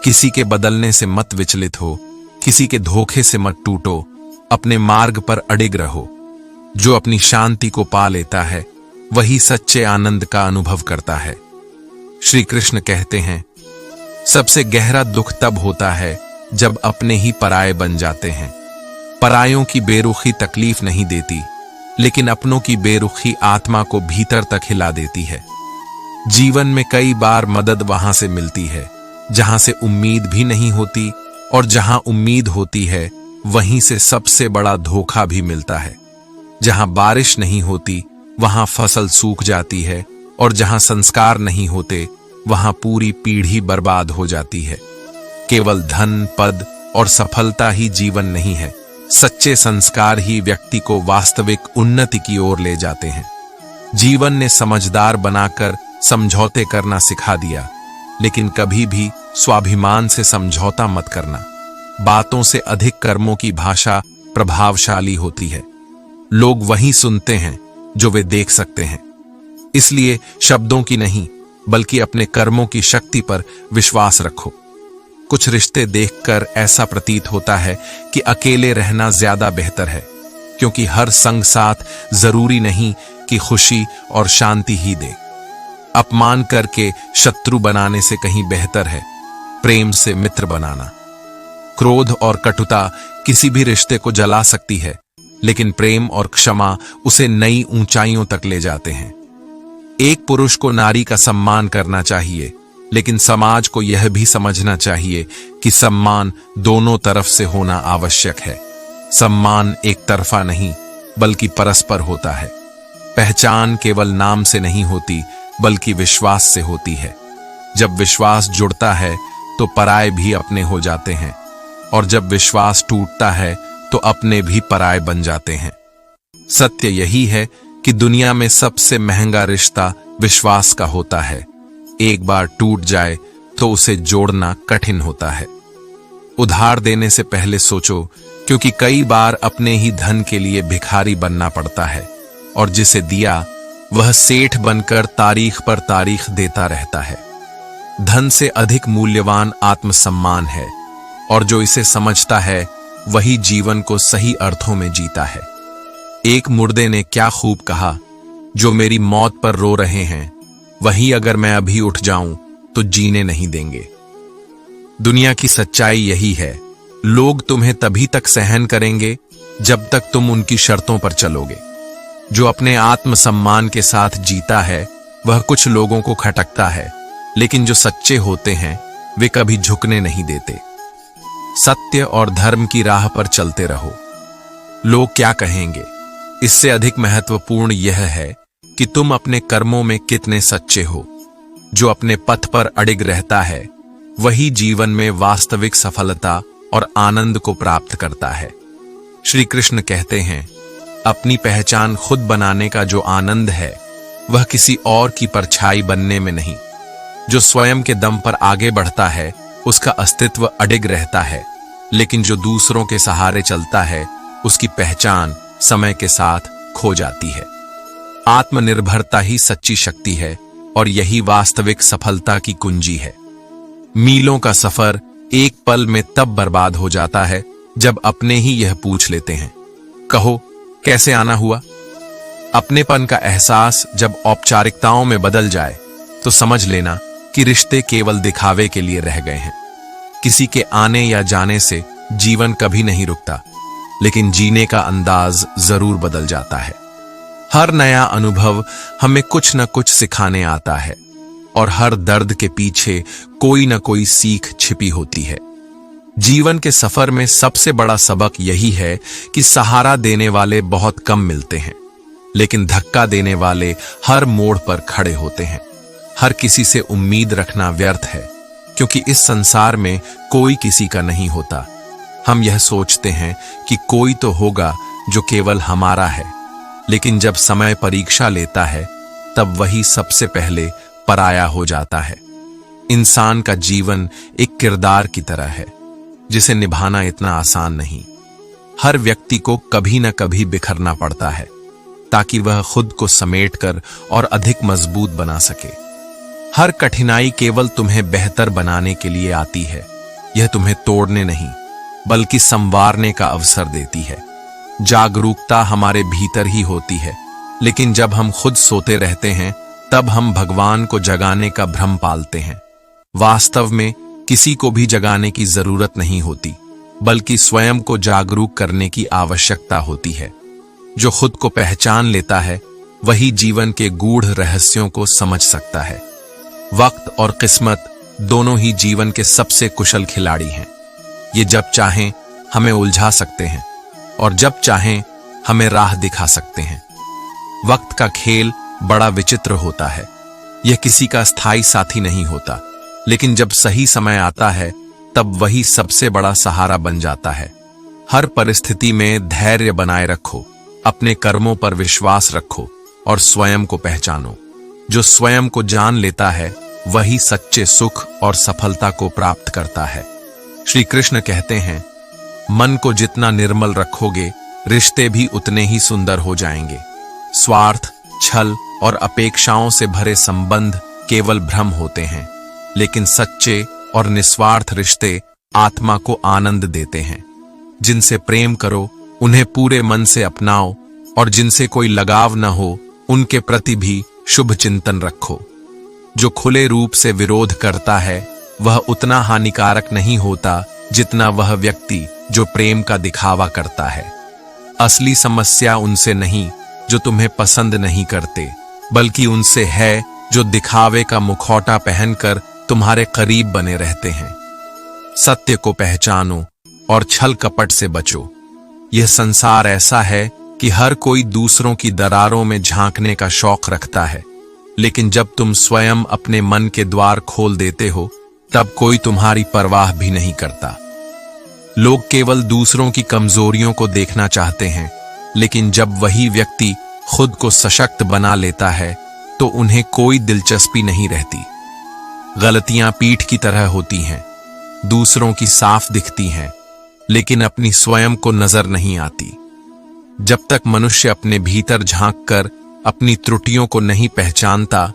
किसी के बदलने से मत विचलित हो, किसी के धोखे से मत टूटो, अपने मार्ग पर अडिग रहो। जो अपनी शांति को पा लेता है, वही सच्चे आनंद का अनुभव करता है। श्री कृष्ण कहते हैं, सबसे गहरा दुख तब होता है जब अपने ही पराये बन जाते हैं। परायों की बेरुखी तकलीफ नहीं देती, लेकिन अपनों की बेरुखी आत्मा को भीतर तक हिला देती है। जीवन में कई बार मदद वहां से मिलती है जहां से उम्मीद भी नहीं होती, और जहां उम्मीद होती है वहीं से सबसे बड़ा धोखा भी मिलता है। जहां बारिश नहीं होती वहां फसल सूख जाती है, और जहां संस्कार नहीं होते वहां पूरी पीढ़ी बर्बाद हो जाती है। केवल धन, पद और सफलता ही जीवन नहीं है। सच्चे संस्कार ही व्यक्ति को वास्तविक उन्नति की ओर ले जाते हैं। जीवन ने समझदार बनाकर समझौते करना सिखा दिया, लेकिन कभी भी स्वाभिमान से समझौता मत करना। बातों से अधिक कर्मों की भाषा प्रभावशाली होती है। लोग वही सुनते हैं जो वे देख सकते हैं। इसलिए शब्दों की नहीं, बल्कि अपने कर्मों की शक्ति पर विश्वास रखो। कुछ रिश्ते देखकर ऐसा प्रतीत होता है कि अकेले रहना ज्यादा बेहतर है, क्योंकि हर संग साथ जरूरी नहीं कि खुशी और शांति ही दे। अपमान करके शत्रु बनाने से कहीं बेहतर है प्रेम से मित्र बनाना। क्रोध और कटुता किसी भी रिश्ते को जला सकती है, लेकिन प्रेम और क्षमा उसे नई ऊंचाइयों तक ले जाते हैं। एक पुरुष को नारी का सम्मान करना चाहिए, लेकिन समाज को यह भी समझना चाहिए कि सम्मान दोनों तरफ से होना आवश्यक है। सम्मान एक तरफा नहीं, बल्कि परस्पर होता है। पहचान केवल नाम से नहीं होती, बल्कि विश्वास से होती है। जब विश्वास जुड़ता है तो पराये भी अपने हो जाते हैं, और जब विश्वास टूटता है तो अपने भी पराये बन जाते हैं। सत्य यही है कि दुनिया में सबसे महंगा रिश्ता विश्वास का होता है। एक बार टूट जाए तो उसे जोड़ना कठिन होता है। उधार देने से पहले सोचो, क्योंकि कई बार अपने ही धन के लिए भिखारी बनना पड़ता है, और जिसे दिया वह सेठ बनकर तारीख पर तारीख देता रहता है। धन से अधिक मूल्यवान आत्मसम्मान है, और जो इसे समझता है वही जीवन को सही अर्थों में जीता है। एक मुर्दे ने क्या खूब कहा, जो मेरी मौत पर रो रहे हैं वही अगर मैं अभी उठ जाऊं तो जीने नहीं देंगे। दुनिया की सच्चाई यही है, लोग तुम्हें तभी तक सहन करेंगे जब तक तुम उनकी शर्तों पर चलोगे। जो अपने आत्मसम्मान के साथ जीता है वह कुछ लोगों को खटकता है, लेकिन जो सच्चे होते हैं वे कभी झुकने नहीं देते। सत्य और धर्म की राह पर चलते रहो। लोग क्या कहेंगे, इससे अधिक महत्वपूर्ण यह है कि तुम अपने कर्मों में कितने सच्चे हो। जो अपने पथ पर अडिग रहता है वही जीवन में वास्तविक सफलता और आनंद को प्राप्त करता है। श्री कृष्ण कहते हैं, अपनी पहचान खुद बनाने का जो आनंद है वह किसी और की परछाई बनने में नहीं। जो स्वयं के दम पर आगे बढ़ता है उसका अस्तित्व अडिग रहता है, लेकिन जो दूसरों के सहारे चलता है उसकी पहचान समय के साथ खो जाती है। आत्मनिर्भरता ही सच्ची शक्ति है, और यही वास्तविक सफलता की कुंजी है। मीलों का सफर एक पल में तब बर्बाद हो जाता है जब अपने ही यह पूछ लेते हैं, कहो कैसे आना हुआ। अपनेपन का एहसास जब औपचारिकताओं में बदल जाए तो समझ लेना कि रिश्ते केवल दिखावे के लिए रह गए हैं। किसी के आने या जाने से जीवन कभी नहीं रुकता, लेकिन जीने का अंदाज जरूर बदल जाता है। हर नया अनुभव हमें कुछ न कुछ सिखाने आता है, और हर दर्द के पीछे कोई न कोई सीख छिपी होती है। जीवन के सफर में सबसे बड़ा सबक यही है कि सहारा देने वाले बहुत कम मिलते हैं, लेकिन धक्का देने वाले हर मोड़ पर खड़े होते हैं। हर किसी से उम्मीद रखना व्यर्थ है, क्योंकि इस संसार में कोई किसी का नहीं होता। हम यह सोचते हैं कि कोई तो होगा जो केवल हमारा है, लेकिन जब समय परीक्षा लेता है तब वही सबसे पहले पराया हो जाता है। इंसान का जीवन एक किरदार की तरह है, जिसे निभाना इतना आसान नहीं। हर व्यक्ति को कभी न कभी बिखरना पड़ता है, ताकि वह खुद को समेटकर और अधिक मजबूत बना सके। हर कठिनाई केवल तुम्हें बेहतर बनाने के लिए आती है। यह तुम्हें तोड़ने नहीं, बल्कि संवारने का अवसर देती है। जागरूकता हमारे भीतर ही होती है, लेकिन जब हम खुद सोते रहते हैं तब हम भगवान को जगाने का भ्रम पालते हैं। वास्तव में किसी को भी जगाने की जरूरत नहीं होती, बल्कि स्वयं को जागरूक करने की आवश्यकता होती है। जो खुद को पहचान लेता है वही जीवन के गूढ़ रहस्यों को समझ सकता है। वक्त और किस्मत दोनों ही जीवन के सबसे कुशल खिलाड़ी हैं। ये जब चाहें हमें उलझा सकते हैं, और जब चाहें हमें राह दिखा सकते हैं। वक्त का खेल बड़ा विचित्र होता है। यह किसी का स्थायी साथी नहीं होता, लेकिन जब सही समय आता है तब वही सबसे बड़ा सहारा बन जाता है। हर परिस्थिति में धैर्य बनाए रखो, अपने कर्मों पर विश्वास रखो और स्वयं को पहचानो। जो स्वयं को जान लेता है वही सच्चे सुख और सफलता को प्राप्त करता है। श्री कृष्ण कहते हैं, मन को जितना निर्मल रखोगे रिश्ते भी उतने ही सुंदर हो जाएंगे। स्वार्थ, छल और अपेक्षाओं से भरे संबंध केवल भ्रम होते हैं, लेकिन सच्चे और निस्वार्थ रिश्ते आत्मा को आनंद देते हैं। जिनसे प्रेम करो उन्हें पूरे मन से अपनाओ, और जिनसे कोई लगाव न हो उनके प्रति भी शुभ चिंतन रखो। जो खुले रूप से विरोध करता है वह उतना हानिकारक नहीं होता जितना वह व्यक्ति जो प्रेम का दिखावा करता है। असली समस्या उनसे नहीं जो तुम्हें पसंद नहीं करते, बल्कि उनसे है जो दिखावे का मुखौटा पहनकर तुम्हारे करीब बने रहते हैं। सत्य को पहचानो और छल कपट से बचो। यह संसार ऐसा है कि हर कोई दूसरों की दरारों में झांकने का शौक रखता है, लेकिन जब तुम स्वयं अपने मन के द्वार खोल देते हो तब कोई तुम्हारी परवाह भी नहीं करता। लोग केवल दूसरों की कमजोरियों को देखना चाहते हैं, लेकिन जब वही व्यक्ति खुद को सशक्त बना लेता है तो उन्हें कोई दिलचस्पी नहीं रहती। गलतियां पीठ की तरह होती हैं, दूसरों की साफ दिखती हैं, लेकिन अपनी स्वयं को नजर नहीं आती। जब तक मनुष्य अपने भीतर झांककर अपनी त्रुटियों को नहीं पहचानता,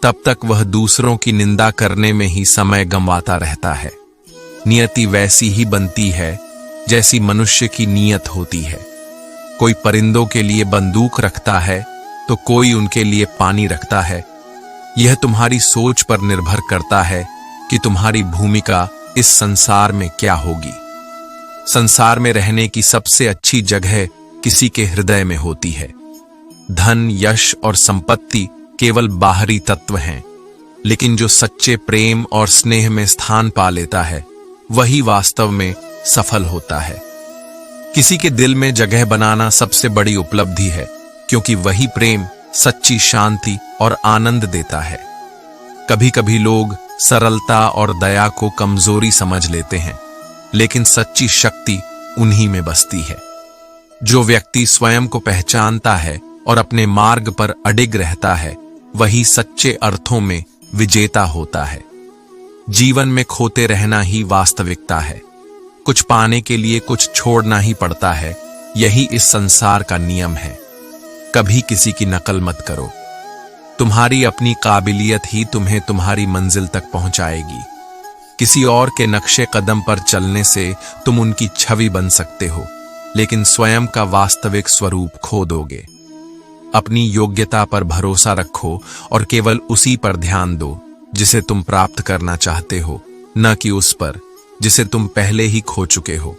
तब तक वह दूसरों की निंदा करने में ही समय गंवाता रहता है। नियति वैसी ही बनती है जैसी मनुष्य की नीयत होती है। कोई परिंदों के लिए बंदूक रखता है तो कोई उनके लिए पानी रखता है। यह तुम्हारी सोच पर निर्भर करता है कि तुम्हारी भूमिका इस संसार में क्या होगी। संसार में रहने की सबसे अच्छी जगह किसी के हृदय में होती है। धन, यश और संपत्ति केवल बाहरी तत्व हैं, लेकिन जो सच्चे प्रेम और स्नेह में स्थान पा लेता है वही वास्तव में सफल होता है। किसी के दिल में जगह बनाना सबसे बड़ी उपलब्धि है, क्योंकि वही प्रेम सच्ची शांति और आनंद देता है। कभी कभी लोग सरलता और दया को कमजोरी समझ लेते हैं, लेकिन सच्ची शक्ति उन्हीं में बसती है। जो व्यक्ति स्वयं को पहचानता है और अपने मार्ग पर अडिग रहता है, वही सच्चे अर्थों में विजेता होता है। जीवन में खोते रहना ही वास्तविकता है। कुछ पाने के लिए कुछ छोड़ना ही पड़ता है। यही इस संसार का नियम है। कभी किसी की नकल मत करो। तुम्हारी अपनी काबिलियत ही तुम्हें तुम्हारी मंजिल तक पहुंचाएगी। किसी और के नक्शे कदम पर चलने से तुम उनकी छवि बन सकते हो, लेकिन स्वयं का वास्तविक स्वरूप खो दोगे। अपनी योग्यता पर भरोसा रखो और केवल उसी पर ध्यान दो जिसे तुम प्राप्त करना चाहते हो, न कि उस पर जिसे तुम पहले ही खो चुके हो।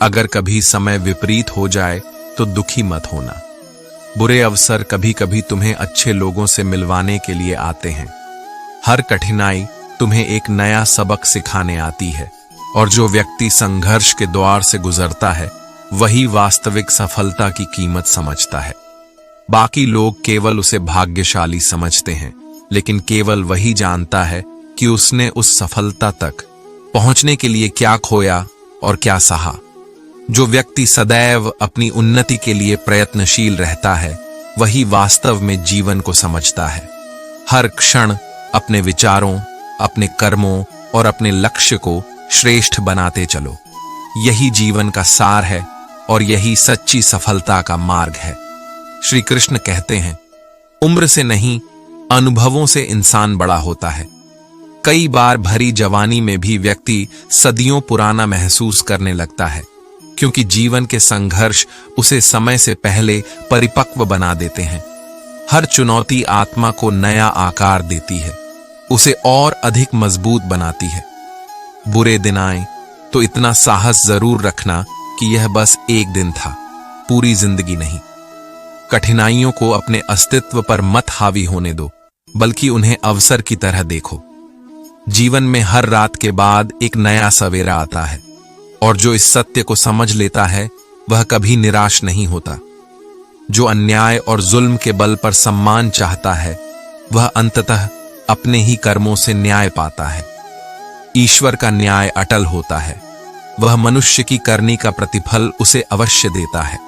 अगर कभी समय विपरीत हो जाए तो दुखी मत होना। बुरे अवसर कभी कभी तुम्हें अच्छे लोगों से मिलवाने के लिए आते हैं। हर कठिनाई तुम्हें एक नया सबक सिखाने आती है, और जो व्यक्ति संघर्ष के द्वार से गुजरता है वही वास्तविक सफलता की कीमत समझता है। बाकी लोग केवल उसे भाग्यशाली समझते हैं, लेकिन केवल वही जानता है कि उसने उस सफलता तक पहुंचने के लिए क्या खोया और क्या सहा। जो व्यक्ति सदैव अपनी उन्नति के लिए प्रयत्नशील रहता है, वही वास्तव में जीवन को समझता है। हर क्षण अपने विचारों, अपने कर्मों और अपने लक्ष्य को श्रेष्ठ बनाते चलो। यही जीवन का सार है और यही सच्ची सफलता का मार्ग है। श्री कृष्ण कहते हैं, उम्र से नहीं, अनुभवों से इंसान बड़ा होता है। कई बार भरी जवानी में भी व्यक्ति सदियों पुराना महसूस करने लगता है, क्योंकि जीवन के संघर्ष उसे समय से पहले परिपक्व बना देते हैं। हर चुनौती आत्मा को नया आकार देती है, उसे और अधिक मजबूत बनाती है। बुरे दिन आए तो इतना साहस जरूर रखना कि यह बस एक दिन था, पूरी जिंदगी नहीं। कठिनाइयों को अपने अस्तित्व पर मत हावी होने दो, बल्कि उन्हें अवसर की तरह देखो। जीवन में हर रात के बाद एक नया सवेरा आता है, और जो इस सत्य को समझ लेता है वह कभी निराश नहीं होता। जो अन्याय और जुल्म के बल पर सम्मान चाहता है, वह अंततः अपने ही कर्मों से न्याय पाता है। ईश्वर का न्याय अटल होता है, वह मनुष्य की करनी का प्रतिफल उसे अवश्य देता है।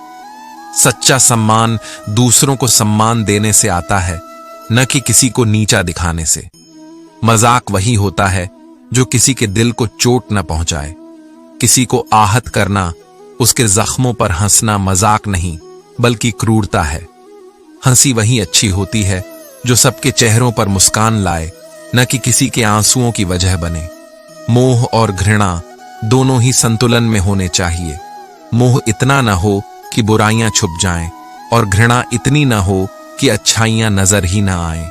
सच्चा सम्मान दूसरों को सम्मान देने से आता है, न कि किसी को नीचा दिखाने से। मजाक वही होता है जो किसी के दिल को चोट न पहुंचाए। किसी को आहत करना, उसके जख्मों पर हंसना मजाक नहीं, बल्कि क्रूरता है। हंसी वही अच्छी होती है जो सबके चेहरों पर मुस्कान लाए, न कि किसी के आंसुओं की वजह बने। मोह और घृणा दोनों ही संतुलन में होने चाहिए। मोह इतना न हो कि बुराइयां छुप जाएं, और घृणा इतनी न हो कि अच्छाइयां नजर ही न आए।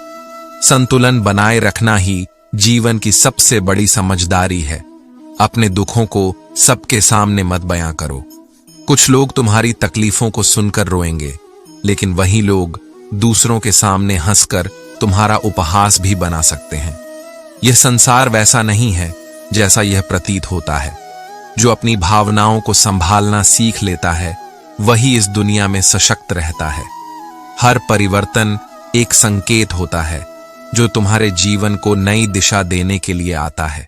संतुलन बनाए रखना ही जीवन की सबसे बड़ी समझदारी है। अपने दुखों को सबके सामने मत बयां करो। कुछ लोग तुम्हारी तकलीफों को सुनकर रोएंगे, लेकिन वही लोग दूसरों के सामने हंसकर तुम्हारा उपहास भी बना सकते हैं। यह संसार वैसा नहीं है जैसा यह प्रतीत होता है। जो अपनी भावनाओं को संभालना सीख लेता है, वही इस दुनिया में सशक्त रहता है। हर परिवर्तन एक संकेत होता है जो तुम्हारे जीवन को नई दिशा देने के लिए आता है।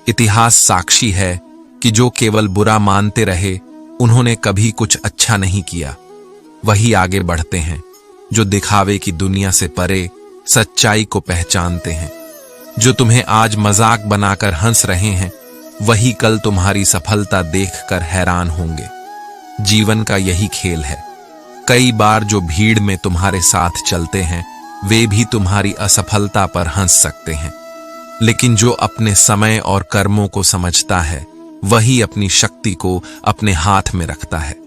इतिहास साक्षी है कि जो केवल बुरा मानते रहे, उन्होंने कभी कुछ अच्छा नहीं किया। वही आगे बढ़ते हैं जो दिखावे की दुनिया से परे सच्चाई को पहचानते हैं। जो तुम्हें आज मजाक बनाकर हंस रहे हैं, वही कल तुम्हारी सफलता देखकर हैरान होंगे। जीवन का यही खेल है। कई बार जो भीड़ में तुम्हारे साथ चलते हैं, वे भी तुम्हारी असफलता पर हंस सकते हैं, लेकिन जो अपने समय और कर्मों को समझता है, वही अपनी शक्ति को अपने हाथ में रखता है।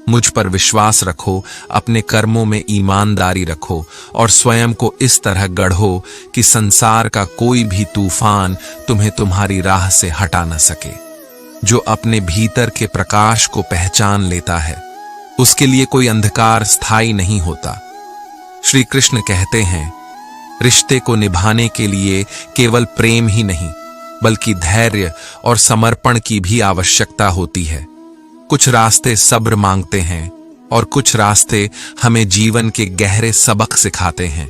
मुझ पर विश्वास रखो, अपने कर्मों में ईमानदारी रखो और स्वयं को इस तरह गढ़ो कि संसार का कोई भी तूफान तुम्हें तुम्हारी राह से हटा न सके। जो अपने भीतर के प्रकाश को पहचान लेता है, उसके लिए कोई अंधकार स्थायी नहीं होता। श्री कृष्ण कहते हैं, रिश्ते को निभाने के लिए केवल प्रेम ही नहीं, बल्कि धैर्य और समर्पण की भी आवश्यकता होती है। कुछ रास्ते सब्र मांगते हैं और कुछ रास्ते हमें जीवन के गहरे सबक सिखाते हैं।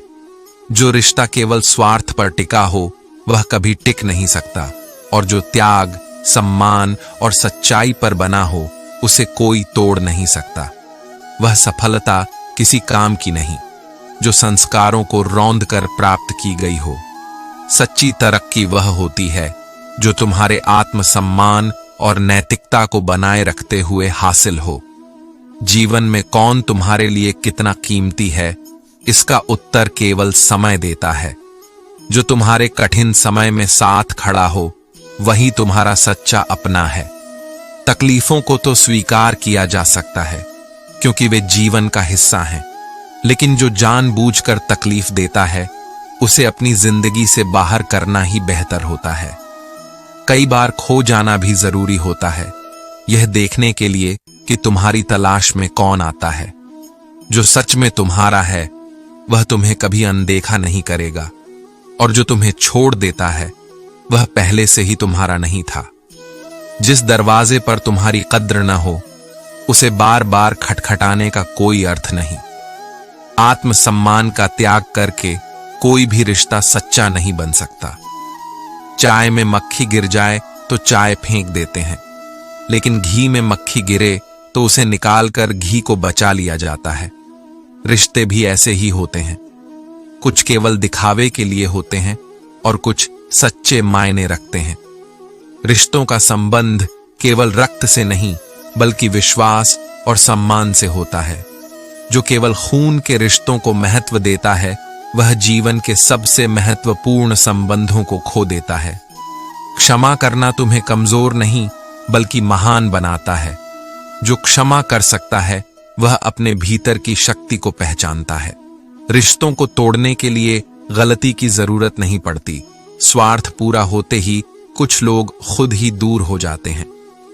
जो रिश्ता केवल स्वार्थ पर टिका हो, वह कभी टिक नहीं सकता, और जो त्याग, सम्मान और सच्चाई पर बना हो, उसे कोई तोड़ नहीं सकता। वह सफलता किसी काम की नहीं, जो संस्कारों को रौंद कर प्राप्त की गई हो। सच्ची तरक्की वह होती है जो तुम्हारे आत्मसम्मान और नैतिकता को बनाए रखते हुए हासिल हो। जीवन में कौन तुम्हारे लिए कितना कीमती है, इसका उत्तर केवल समय देता है। जो तुम्हारे कठिन समय में साथ खड़ा हो, वही तुम्हारा सच्चा अपना है। तकलीफों को तो स्वीकार किया जा सकता है, क्योंकि वे जीवन का हिस्सा हैं, लेकिन जो जानबूझकर तकलीफ देता है, उसे अपनी जिंदगी से बाहर करना ही बेहतर होता है। कई बार खो जाना भी जरूरी होता है, यह देखने के लिए कि तुम्हारी तलाश में कौन आता है। जो सच में तुम्हारा है, वह तुम्हें कभी अनदेखा नहीं करेगा, और जो तुम्हें छोड़ देता है, वह पहले से ही तुम्हारा नहीं था। जिस दरवाजे पर तुम्हारी कद्र न हो, उसे बार बार खटखटाने का कोई अर्थ नहीं। आत्मसम्मान का त्याग करके कोई भी रिश्ता सच्चा नहीं बन सकता। चाय में मक्खी गिर जाए तो चाय फेंक देते हैं, लेकिन घी में मक्खी गिरे तो उसे निकालकर घी को बचा लिया जाता है। रिश्ते भी ऐसे ही होते हैं, कुछ केवल दिखावे के लिए होते हैं और कुछ सच्चे मायने रखते हैं। रिश्तों का संबंध केवल रक्त से नहीं, बल्कि विश्वास और सम्मान से होता है। जो केवल खून के रिश्तों को महत्व देता है, वह जीवन के सबसे महत्वपूर्ण संबंधों को खो देता है। क्षमा करना तुम्हें कमजोर नहीं, बल्कि महान बनाता है। जो क्षमा कर सकता है, वह अपने भीतर की शक्ति को पहचानता है। रिश्तों को तोड़ने के लिए गलती की जरूरत नहीं पड़ती। स्वार्थ पूरा होते ही कुछ लोग खुद ही दूर हो जाते हैं।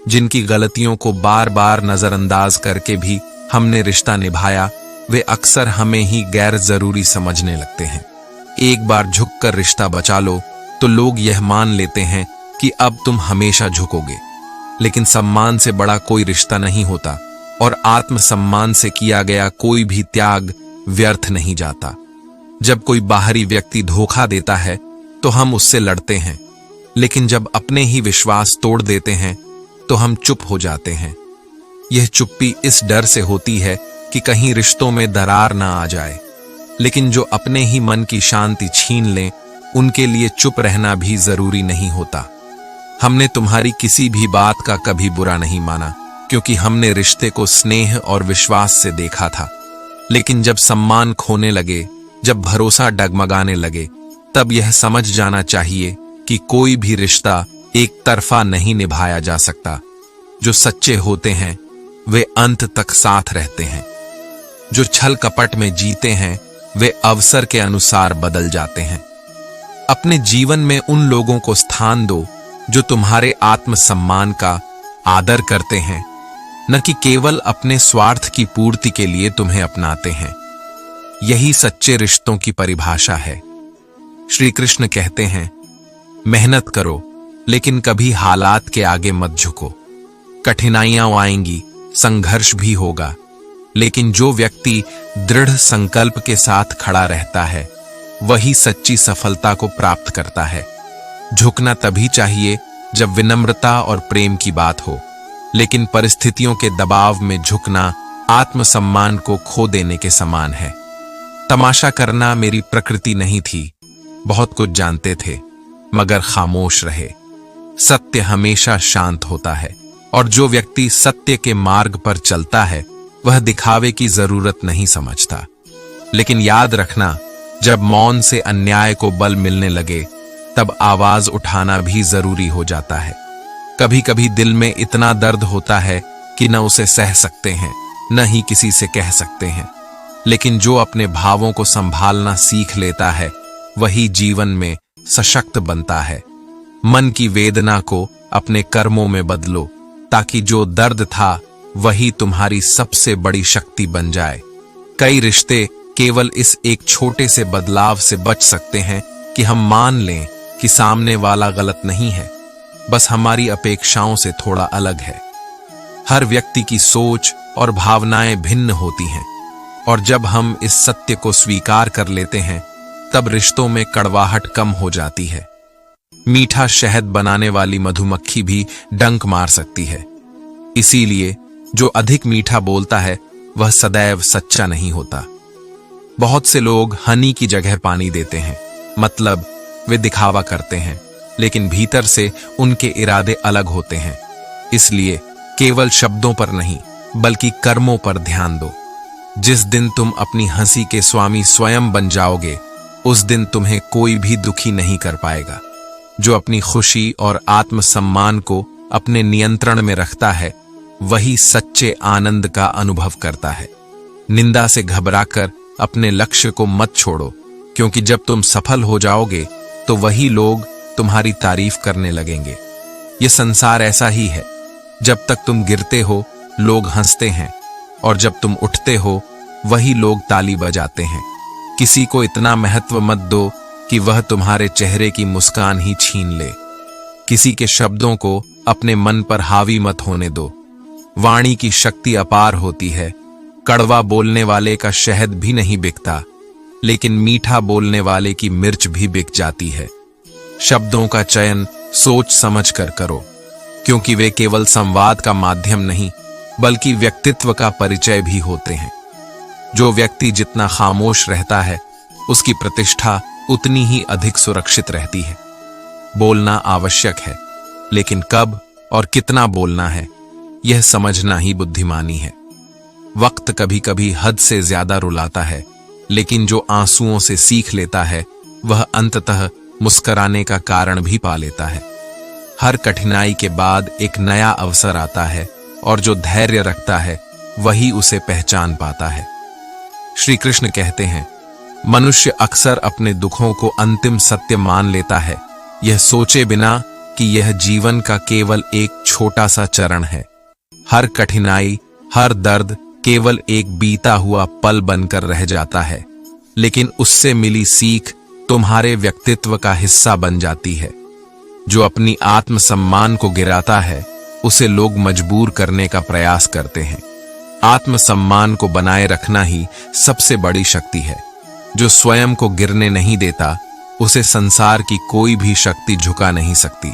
जिनकी गलतियों को बार बार नजरअंदाज करके भी हमने रिश्ता निभाया, वे अक्सर हमें ही गैर जरूरी समझने लगते हैं। एक बार झुककर रिश्ता बचा लो तो लोग यह मान लेते हैं कि अब तुम हमेशा झुकोगे, लेकिन सम्मान से बड़ा कोई रिश्ता नहीं होता, और आत्मसम्मान से किया गया कोई भी त्याग व्यर्थ नहीं जाता। जब कोई बाहरी व्यक्ति धोखा देता है तो हम उससे लड़ते हैं, लेकिन जब अपने ही विश्वास तोड़ देते हैं तो हम चुप हो जाते हैं। यह चुप्पी इस डर से होती है कि कहीं रिश्तों में दरार ना आ जाए, लेकिन जो अपने ही मन की शांति छीन लें, उनके लिए चुप रहना भी जरूरी नहीं होता। हमने तुम्हारी किसी भी बात का कभी बुरा नहीं माना, क्योंकि हमने रिश्ते को स्नेह और विश्वास से देखा था। लेकिन जब सम्मान खोने लगे, जब भरोसा डगमगाने लगे, तब यह समझ जाना चाहिए कि कोई भी रिश्ता एक तरफा नहीं निभाया जा सकता। जो सच्चे होते हैं, वे अंत तक साथ रहते हैं। जो छल कपट में जीते हैं, वे अवसर के अनुसार बदल जाते हैं। अपने जीवन में उन लोगों को स्थान दो जो तुम्हारे आत्मसम्मान का आदर करते हैं, न कि केवल अपने स्वार्थ की पूर्ति के लिए तुम्हें अपनाते हैं। यही सच्चे रिश्तों की परिभाषा है। श्री कृष्ण कहते हैं, मेहनत करो, लेकिन कभी हालात के आगे मत झुको। कठिनाइयां आएंगी, संघर्ष भी होगा, लेकिन जो व्यक्ति दृढ़ संकल्प के साथ खड़ा रहता है, वही सच्ची सफलता को प्राप्त करता है। झुकना तभी चाहिए जब विनम्रता और प्रेम की बात हो, लेकिन परिस्थितियों के दबाव में झुकना आत्मसम्मान को खो देने के समान है। तमाशा करना मेरी प्रकृति नहीं थी। बहुत कुछ जानते थे मगर खामोश रहे। सत्य हमेशा शांत होता है और जो व्यक्ति सत्य के मार्ग पर चलता है वह दिखावे की जरूरत नहीं समझता। लेकिन याद रखना, जब मौन से अन्याय को बल मिलने लगे तब आवाज उठाना भी जरूरी हो जाता है। कभी कभी दिल में इतना दर्द होता है कि न उसे सह सकते हैं न ही किसी से कह सकते हैं। लेकिन जो अपने भावों को संभालना सीख लेता है वही जीवन में सशक्त बनता है। मन की वेदना को अपने कर्मों में बदलो ताकि जो दर्द था वही तुम्हारी सबसे बड़ी शक्ति बन जाए। कई रिश्ते केवल इस एक छोटे से बदलाव से बच सकते हैं कि हम मान लें कि सामने वाला गलत नहीं है, बस हमारी अपेक्षाओं से थोड़ा अलग है। हर व्यक्ति की सोच और भावनाएं भिन्न होती हैं और जब हम इस सत्य को स्वीकार कर लेते हैं तब रिश्तों में कड़वाहट कम हो जाती है। मीठा शहद बनाने वाली मधुमक्खी भी डंक मार सकती है। इसीलिए जो अधिक मीठा बोलता है वह सदैव सच्चा नहीं होता। बहुत से लोग हनी की जगह पानी देते हैं, मतलब वे दिखावा करते हैं लेकिन भीतर से उनके इरादे अलग होते हैं। इसलिए केवल शब्दों पर नहीं बल्कि कर्मों पर ध्यान दो। जिस दिन तुम अपनी हंसी के स्वामी स्वयं बन जाओगे उस दिन तुम्हें कोई भी दुखी नहीं कर पाएगा। जो अपनी खुशी और आत्मसम्मान को अपने नियंत्रण में रखता है वही सच्चे आनंद का अनुभव करता है। निंदा से घबराकर अपने लक्ष्य को मत छोड़ो, क्योंकि जब तुम सफल हो जाओगे तो वही लोग तुम्हारी तारीफ करने लगेंगे। ये संसार ऐसा ही है, जब तक तुम गिरते हो लोग हंसते हैं और जब तुम उठते हो वही लोग ताली बजाते हैं। किसी को इतना महत्व मत दो कि वह तुम्हारे चेहरे की मुस्कान ही छीन ले। किसी के शब्दों को अपने मन पर हावी मत होने दो। वाणी की शक्ति अपार होती है। कड़वा बोलने वाले का शहद भी नहीं बिकता, लेकिन मीठा बोलने वाले की मिर्च भी बिक जाती है। शब्दों का चयन सोच समझ कर करो, क्योंकि वे केवल संवाद का माध्यम नहीं बल्कि व्यक्तित्व का परिचय भी होते हैं। जो व्यक्ति जितना खामोश रहता है उसकी प्रतिष्ठा उतनी ही अधिक सुरक्षित रहती है। बोलना आवश्यक है, लेकिन कब और कितना बोलना है यह समझना ही बुद्धिमानी है। वक्त कभी कभी हद से ज्यादा रुलाता है, लेकिन जो आंसुओं से सीख लेता है वह अंततः मुस्कुराने का कारण भी पा लेता है। हर कठिनाई के बाद एक नया अवसर आता है और जो धैर्य रखता है वही उसे पहचान पाता है। श्री कृष्ण कहते हैं, मनुष्य अक्सर अपने दुखों को अंतिम सत्य मान लेता है, यह सोचे बिना कि यह जीवन का केवल एक छोटा सा चरण है। हर कठिनाई, हर दर्द केवल एक बीता हुआ पल बनकर रह जाता है, लेकिन उससे मिली सीख तुम्हारे व्यक्तित्व का हिस्सा बन जाती है। जो अपनी आत्मसम्मान को गिराता है उसे लोग मजबूर करने का प्रयास करते हैं। आत्मसम्मान को बनाए रखना ही सबसे बड़ी शक्ति है। जो स्वयं को गिरने नहीं देता उसे संसार की कोई भी शक्ति झुका नहीं सकती।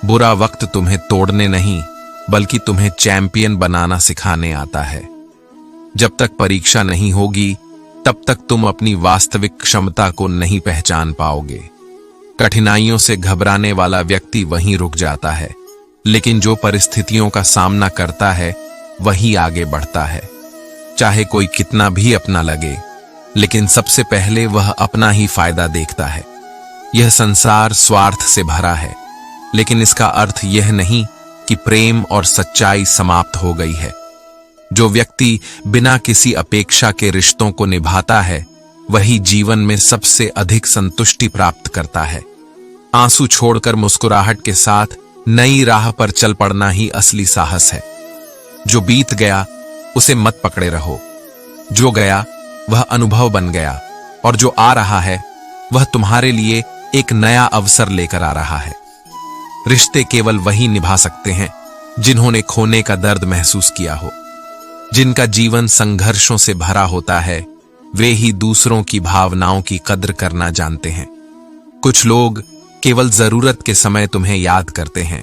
बुरा वक्त तुम्हें तोड़ने नहीं बल्कि तुम्हें चैंपियन बनाना सिखाने आता है। जब तक परीक्षा नहीं होगी तब तक तुम अपनी वास्तविक क्षमता को नहीं पहचान पाओगे। कठिनाइयों से घबराने वाला व्यक्ति वहीं रुक जाता है, लेकिन जो परिस्थितियों का सामना करता है वही आगे बढ़ता है। चाहे कोई कितना भी अपना लगे, लेकिन सबसे पहले वह अपना ही फायदा देखता है। यह संसार स्वार्थ से भरा है, लेकिन इसका अर्थ यह नहीं कि प्रेम और सच्चाई समाप्त हो गई है। जो व्यक्ति बिना किसी अपेक्षा के रिश्तों को निभाता है वही जीवन में सबसे अधिक संतुष्टि प्राप्त करता है। आंसू छोड़कर मुस्कुराहट के साथ नई राह पर चल पड़ना ही असली साहस है। जो बीत गया उसे मत पकड़े रहो। जो गया वह अनुभव बन गया, और जो आ रहा है वह तुम्हारे लिए एक नया अवसर लेकर आ रहा है। रिश्ते केवल वही निभा सकते हैं जिन्होंने खोने का दर्द महसूस किया हो। जिनका जीवन संघर्षों से भरा होता है वे ही दूसरों की भावनाओं की कद्र करना जानते हैं। कुछ लोग केवल जरूरत के समय तुम्हें याद करते हैं,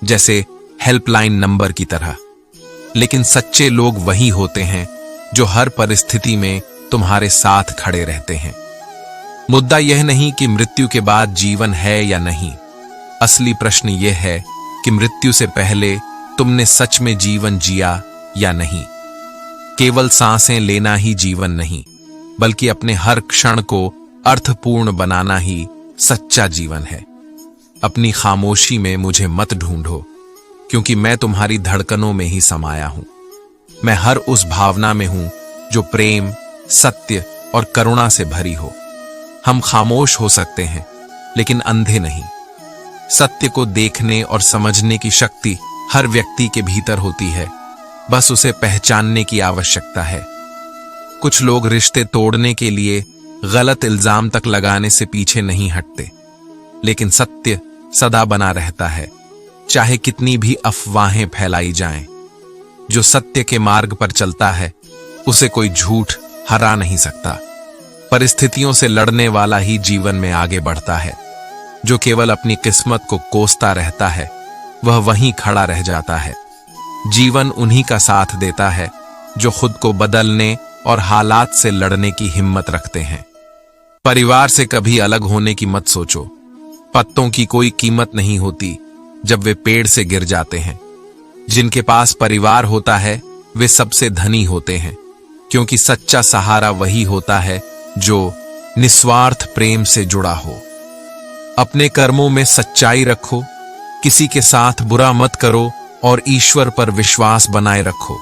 जैसे हेल्पलाइन नंबर की तरह, लेकिन सच्चे लोग वही होते हैं जो हर परिस्थिति में तुम्हारे साथ खड़े रहते हैं। मुद्दा यह नहीं कि मृत्यु के बाद जीवन है या नहीं, असली प्रश्न यह है कि मृत्यु से पहले तुमने सच में जीवन जिया या नहीं। केवल सांसें लेना ही जीवन नहीं, बल्कि अपने हर क्षण को अर्थपूर्ण बनाना ही सच्चा जीवन है। अपनी खामोशी में मुझे मत ढूंढो, क्योंकि मैं तुम्हारी धड़कनों में ही समाया हूं। मैं हर उस भावना में हूं जो प्रेम, सत्य और करुणा से भरी हो। हम खामोश हो सकते हैं, लेकिन अंधे नहीं। सत्य को देखने और समझने की शक्ति हर व्यक्ति के भीतर होती है, बस उसे पहचानने की आवश्यकता है। कुछ लोग रिश्ते तोड़ने के लिए गलत इल्जाम तक लगाने से पीछे नहीं हटते, लेकिन सत्य सदा बना रहता है, चाहे कितनी भी अफवाहें फैलाई जाएं। जो सत्य के मार्ग पर चलता है, उसे कोई झूठ हरा नहीं सकता। परिस्थितियों से लड़ने वाला ही जीवन में आगे बढ़ता है। जो केवल अपनी किस्मत को कोसता रहता है, वह वहीं खड़ा रह जाता है। जीवन उन्हीं का साथ देता है जो खुद को बदलने और हालात से लड़ने की हिम्मत रखते हैं। परिवार से कभी अलग होने की मत सोचो। पत्तों की कोई कीमत नहीं होती जब वे पेड़ से गिर जाते हैं। जिनके पास परिवार होता है, वे सबसे धनी होते हैं, क्योंकि सच्चा सहारा वही होता है जो निस्वार्थ प्रेम से जुड़ा हो। अपने कर्मों में सच्चाई रखो, किसी के साथ बुरा मत करो और ईश्वर पर विश्वास बनाए रखो।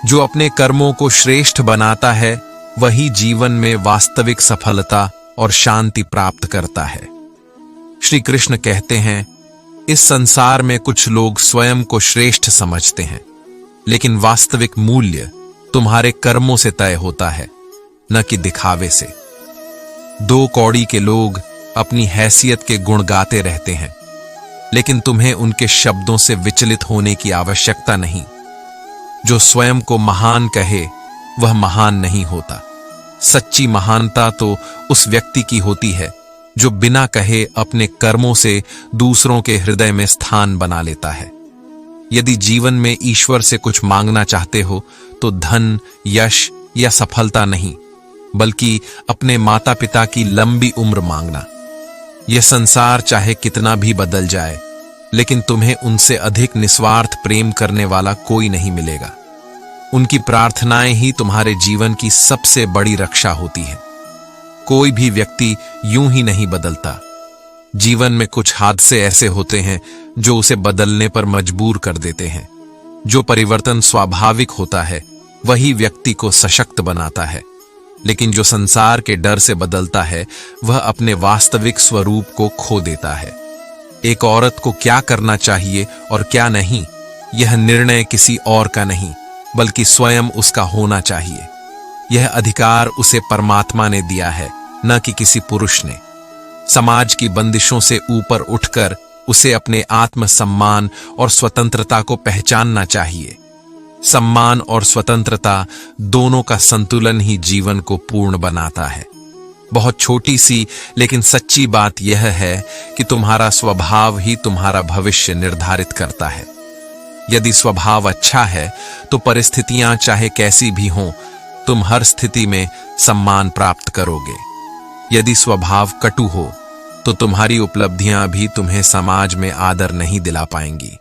जो अपने कर्मों को श्रेष्ठ बनाता है, वही जीवन में वास्तविक सफलता और शांति प्राप्त करता है। श्री कृष्ण कहते हैं, इस संसार में कुछ लोग स्वयं को श्रेष्ठ समझते हैं, लेकिन वास्तविक मूल्य तुम्हारे कर्मों से तय होता है, न कि दिखावे से। दो कौड़ी के लोग अपनी हैसियत के गुण गाते रहते हैं, लेकिन तुम्हें उनके शब्दों से विचलित होने की आवश्यकता नहीं। जो स्वयं को महान कहे, वह महान नहीं होता। सच्ची महानता तो उस व्यक्ति की होती है जो बिना कहे अपने कर्मों से दूसरों के हृदय में स्थान बना लेता है। यदि जीवन में ईश्वर से कुछ मांगना चाहते हो, तो धन, यश या सफलता नहीं, बल्कि अपने माता पिता की लंबी उम्र मांगना। यह संसार चाहे कितना भी बदल जाए, लेकिन तुम्हें उनसे अधिक निस्वार्थ प्रेम करने वाला कोई नहीं मिलेगा। उनकी प्रार्थनाएं ही तुम्हारे जीवन की सबसे बड़ी रक्षा होती है। कोई भी व्यक्ति यूं ही नहीं बदलता। जीवन में कुछ हादसे ऐसे होते हैं जो उसे बदलने पर मजबूर कर देते हैं। जो परिवर्तन स्वाभाविक होता है, वही व्यक्ति को सशक्त बनाता है, लेकिन जो संसार के डर से बदलता है, वह अपने वास्तविक स्वरूप को खो देता है। एक औरत को क्या करना चाहिए और क्या नहीं, यह निर्णय किसी और का नहीं, बल्कि स्वयं उसका होना चाहिए। यह अधिकार उसे परमात्मा ने दिया है, न कि किसी पुरुष ने। समाज की बंदिशों से ऊपर उठकर उसे अपने आत्मसम्मान और स्वतंत्रता को पहचानना चाहिए। सम्मान और स्वतंत्रता दोनों का संतुलन ही जीवन को पूर्ण बनाता है। बहुत छोटी सी लेकिन सच्ची बात यह है कि तुम्हारा स्वभाव ही तुम्हारा भविष्य निर्धारित करता है। यदि स्वभाव अच्छा है, तो परिस्थितियां चाहे कैसी भी हों, तुम हर स्थिति में सम्मान प्राप्त करोगे। यदि स्वभाव कटु हो, तो तुम्हारी उपलब्धियां भी तुम्हें समाज में आदर नहीं दिला पाएंगी।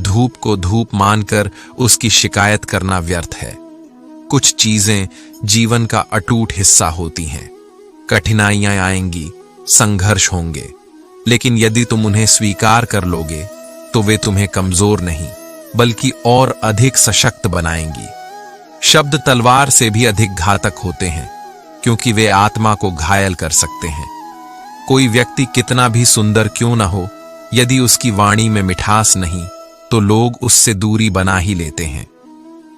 धूप को धूप मानकर उसकी शिकायत करना व्यर्थ है। कुछ चीजें जीवन का अटूट हिस्सा होती हैं। कठिनाइयां आएंगी, संघर्ष होंगे, लेकिन यदि तुम उन्हें स्वीकार कर लोगे, तो वे तुम्हें कमजोर नहीं, बल्कि और अधिक सशक्त बनाएंगी। शब्द तलवार से भी अधिक घातक होते हैं, क्योंकि वे आत्मा को घायल कर सकते हैं। कोई व्यक्ति कितना भी सुंदर क्यों न हो, यदि उसकी वाणी में मिठास नहीं, तो लोग उससे दूरी बना ही लेते हैं।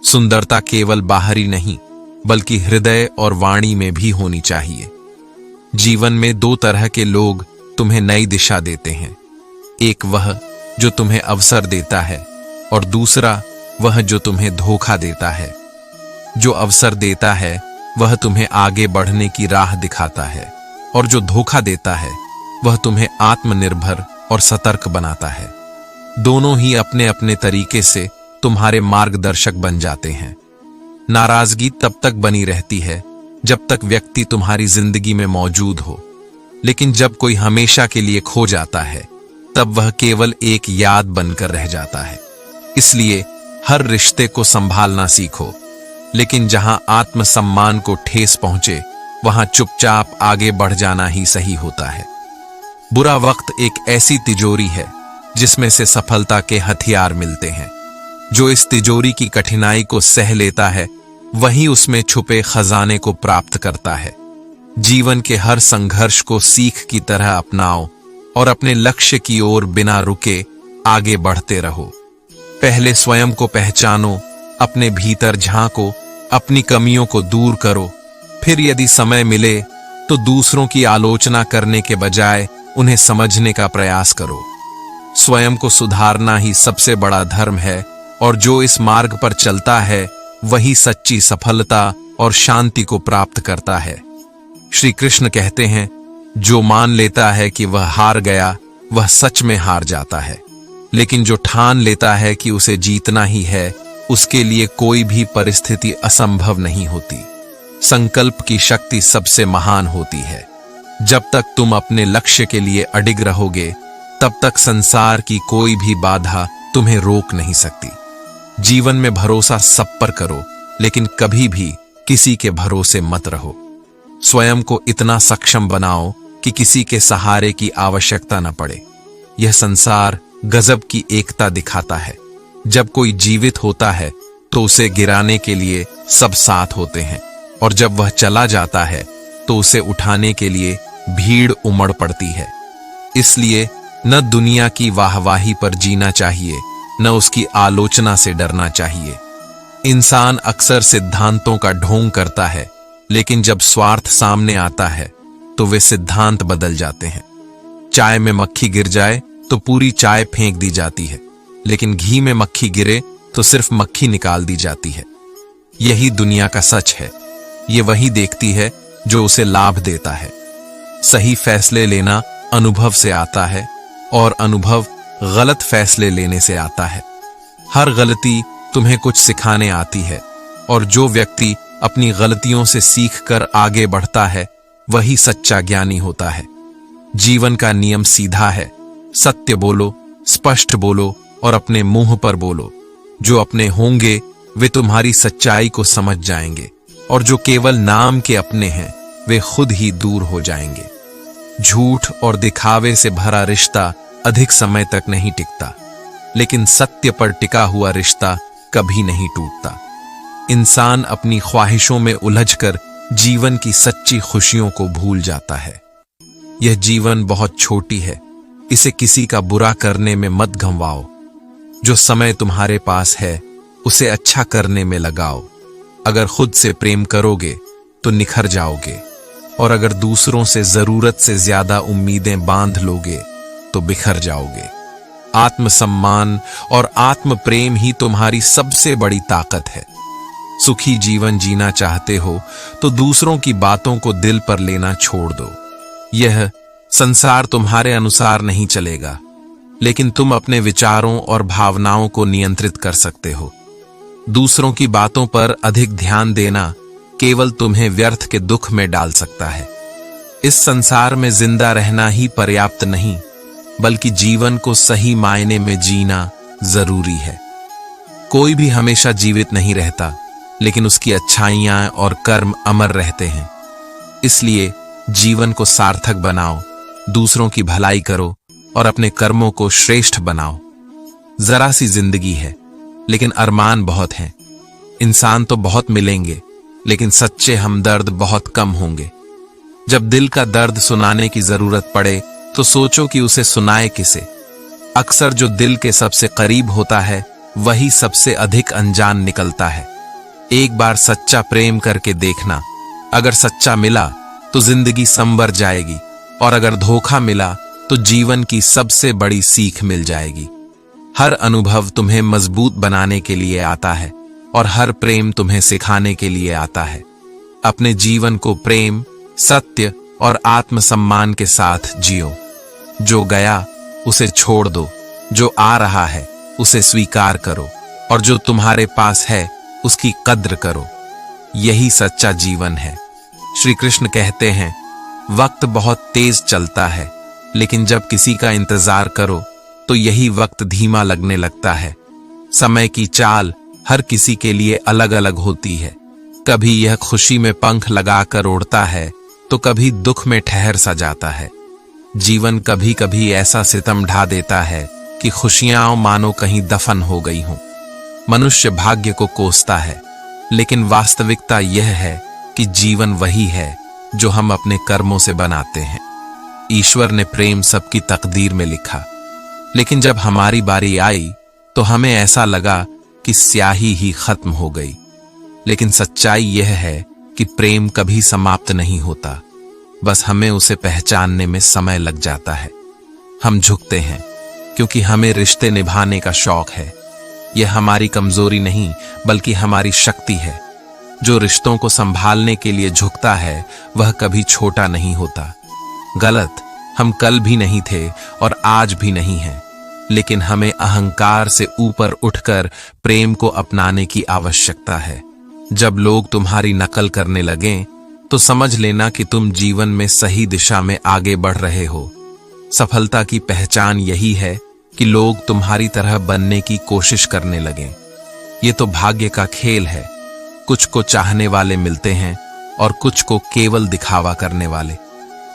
सुंदरता केवल बाहरी नहीं, बल्कि हृदय और वाणी में भी होनी चाहिए। जीवन में दो तरह के लोग तुम्हें नई दिशा देते हैं। एक वह जो तुम्हें अवसर देता है, और दूसरा वह जो तुम्हें धोखा देता है। जो अवसर देता है, वह तुम्हें आगे बढ़ने की राह दिखाता है, और जो धोखा देता है, वह तुम्हें आत्मनिर्भर और सतर्क बनाता है। दोनों ही अपने अपने तरीके से तुम्हारे मार्गदर्शक बन जाते हैं। नाराजगी तब तक बनी रहती है जब तक व्यक्ति तुम्हारी जिंदगी में मौजूद हो, लेकिन जब कोई हमेशा के लिए खो जाता है तब वह केवल एक याद बनकर रह जाता है। इसलिए हर रिश्ते को संभालना सीखो, लेकिन जहां आत्मसम्मान को ठेस पहुंचे वहां चुपचाप आगे बढ़ जाना ही सही होता है। बुरा वक्त एक ऐसी तिजोरी है जिसमें से सफलता के हथियार मिलते हैं। जो इस तिजोरी की कठिनाई को सह लेता है वही उसमें छुपे खजाने को प्राप्त करता है। जीवन के हर संघर्ष को सीख की तरह अपनाओ और अपने लक्ष्य की ओर बिना रुके आगे बढ़ते रहो। पहले स्वयं को पहचानो, अपने भीतर झांको, अपनी कमियों को दूर करो। फिर यदि समय मिले तो दूसरों की आलोचना करने के बजाय उन्हें समझने का प्रयास करो। स्वयं को सुधारना ही सबसे बड़ा धर्म है, और जो इस मार्ग पर चलता है वही सच्ची सफलता और शांति को प्राप्त करता है। श्री कृष्ण कहते हैं, जो मान लेता है कि वह हार गया वह सच में हार जाता है, लेकिन जो ठान लेता है कि उसे जीतना ही है उसके लिए कोई भी परिस्थिति असंभव नहीं होती। संकल्प की शक्ति सबसे महान होती है। जब तक तुम अपने लक्ष्य के लिए अडिग रहोगे तब तक संसार की कोई भी बाधा तुम्हें रोक नहीं सकती। जीवन में भरोसा सब पर करो, लेकिन कभी भी किसी के भरोसे मत रहो। स्वयं को इतना सक्षम बनाओ कि किसी के सहारे की आवश्यकता न पड़े। यह संसार गजब की एकता दिखाता है। जब कोई जीवित होता है तो उसे गिराने के लिए सब साथ होते हैं, और जब वह चला जाता है तो उसे उठाने के लिए भीड़ उमड़ पड़ती है। इसलिए न दुनिया की वाहवाही पर जीना चाहिए, न उसकी आलोचना से डरना चाहिए। इंसान अक्सर सिद्धांतों का ढोंग करता है, लेकिन जब स्वार्थ सामने आता है तो वे सिद्धांत बदल जाते हैं। चाय में मक्खी गिर जाए तो पूरी चाय फेंक दी जाती है, लेकिन घी में मक्खी गिरे तो सिर्फ मक्खी निकाल दी जाती है। यही दुनिया का सच है। ये वही देखती है जो उसे लाभ देता है। सही फैसले लेना अनुभव से आता है, और अनुभव गलत फैसले लेने से आता है। हर गलती तुम्हें कुछ सिखाने आती है, और जो व्यक्ति अपनी गलतियों से सीखकर आगे बढ़ता है वही सच्चा ज्ञानी होता है। जीवन का नियम सीधा है। सत्य बोलो, स्पष्ट बोलो और अपने मुंह पर बोलो। जो अपने होंगे वे तुम्हारी सच्चाई को समझ जाएंगे, और जो केवल नाम के अपने हैं वे खुद ही दूर हो जाएंगे। झूठ और दिखावे से भरा रिश्ता अधिक समय तक नहीं टिकता, लेकिन सत्य पर टिका हुआ रिश्ता कभी नहीं टूटता। इंसान अपनी ख्वाहिशों में उलझकर जीवन की सच्ची खुशियों को भूल जाता है। यह जीवन बहुत छोटी है, इसे किसी का बुरा करने में मत गंवाओ। जो समय तुम्हारे पास है उसे अच्छा करने में लगाओ। अगर खुद से प्रेम करोगे तो निखर जाओगे, और अगर दूसरों से जरूरत से ज्यादा उम्मीदें बांध लोगे तो बिखर जाओगे। आत्मसम्मान और आत्म प्रेम ही तुम्हारी सबसे बड़ी ताकत है। सुखी जीवन जीना चाहते हो तो दूसरों की बातों को दिल पर लेना छोड़ दो। यह संसार तुम्हारे अनुसार नहीं चलेगा, लेकिन तुम अपने विचारों और भावनाओं को नियंत्रित कर सकते हो। दूसरों की बातों पर अधिक ध्यान देना केवल तुम्हें व्यर्थ के दुख में डाल सकता है। इस संसार में जिंदा रहना ही पर्याप्त नहीं, बल्कि जीवन को सही मायने में जीना जरूरी है। कोई भी हमेशा जीवित नहीं रहता, लेकिन उसकी अच्छाइयां और कर्म अमर रहते हैं। इसलिए जीवन को सार्थक बनाओ, दूसरों की भलाई करो और अपने कर्मों को श्रेष्ठ बनाओ। जरा सी जिंदगी है, लेकिन अरमान बहुत हैं। इंसान तो बहुत मिलेंगे, लेकिन सच्चे हमदर्द बहुत कम होंगे। जब दिल का दर्द सुनाने की जरूरत पड़े तो सोचो कि उसे सुनाए किसे। अक्सर जो दिल के सबसे करीब होता है वही सबसे अधिक अनजान निकलता है। एक बार सच्चा प्रेम करके देखना। अगर सच्चा मिला तो जिंदगी संवर जाएगी, और अगर धोखा मिला तो जीवन की सबसे बड़ी सीख मिल जाएगी। हर अनुभव तुम्हें मजबूत बनाने के लिए आता है, और हर प्रेम तुम्हें सिखाने के लिए आता है। अपने जीवन को प्रेम, सत्य और आत्मसम्मान के साथ जियो। जो गया उसे छोड़ दो, जो आ रहा है उसे स्वीकार करो, और जो तुम्हारे पास है उसकी कद्र करो। यही सच्चा जीवन है। श्री कृष्ण कहते हैं, वक्त बहुत तेज चलता है, लेकिन जब किसी का इंतजार करो तो यही वक्त धीमा लगने लगता है। समय की चाल हर किसी के लिए अलग अलग होती है। कभी यह खुशी में पंख लगाकर उड़ता है तो कभी दुख में ठहर सा जाता है। जीवन कभी कभी ऐसा सितम ढा देता है कि खुशियां मानो कहीं दफन हो गई हों। मनुष्य भाग्य को कोसता है, लेकिन वास्तविकता यह है कि जीवन वही है जो हम अपने कर्मों से बनाते हैं। ईश्वर ने प्रेम सबकी तकदीर में लिखा, लेकिन जब हमारी बारी आई तो हमें ऐसा लगा कि स्याही ही खत्म हो गई। लेकिन सच्चाई यह है कि प्रेम कभी समाप्त नहीं होता, बस हमें उसे पहचानने में समय लग जाता है। हम झुकते हैं क्योंकि हमें रिश्ते निभाने का शौक है। यह हमारी कमजोरी नहीं बल्कि हमारी शक्ति है। जो रिश्तों को संभालने के लिए झुकता है वह कभी छोटा नहीं होता। गलत हम कल भी नहीं थे और आज भी नहीं हैं, लेकिन हमें अहंकार से ऊपर उठकर प्रेम को अपनाने की आवश्यकता है। जब लोग तुम्हारी नकल करने लगें तो समझ लेना कि तुम जीवन में सही दिशा में आगे बढ़ रहे हो। सफलता की पहचान यही है कि लोग तुम्हारी तरह बनने की कोशिश करने लगें। ये तो भाग्य का खेल है। कुछ को चाहने वाले मिलते हैं और कुछ को केवल दिखावा करने वाले।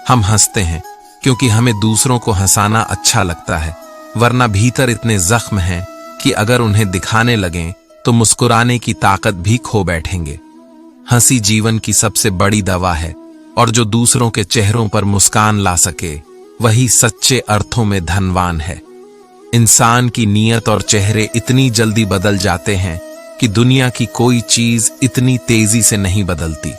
हम हंसते हैं क्योंकि हमें दूसरों को हंसाना अच्छा लगता है, वरना भीतर इतने जख्म हैं कि अगर उन्हें दिखाने लगें तो मुस्कुराने की ताकत भी खो बैठेंगे। हंसी जीवन की सबसे बड़ी दवा है, और जो दूसरों के चेहरों पर मुस्कान ला सके वही सच्चे अर्थों में धनवान है। इंसान की नीयत और चेहरे इतनी जल्दी बदल जाते हैं कि दुनिया की कोई चीज इतनी तेजी से नहीं बदलती।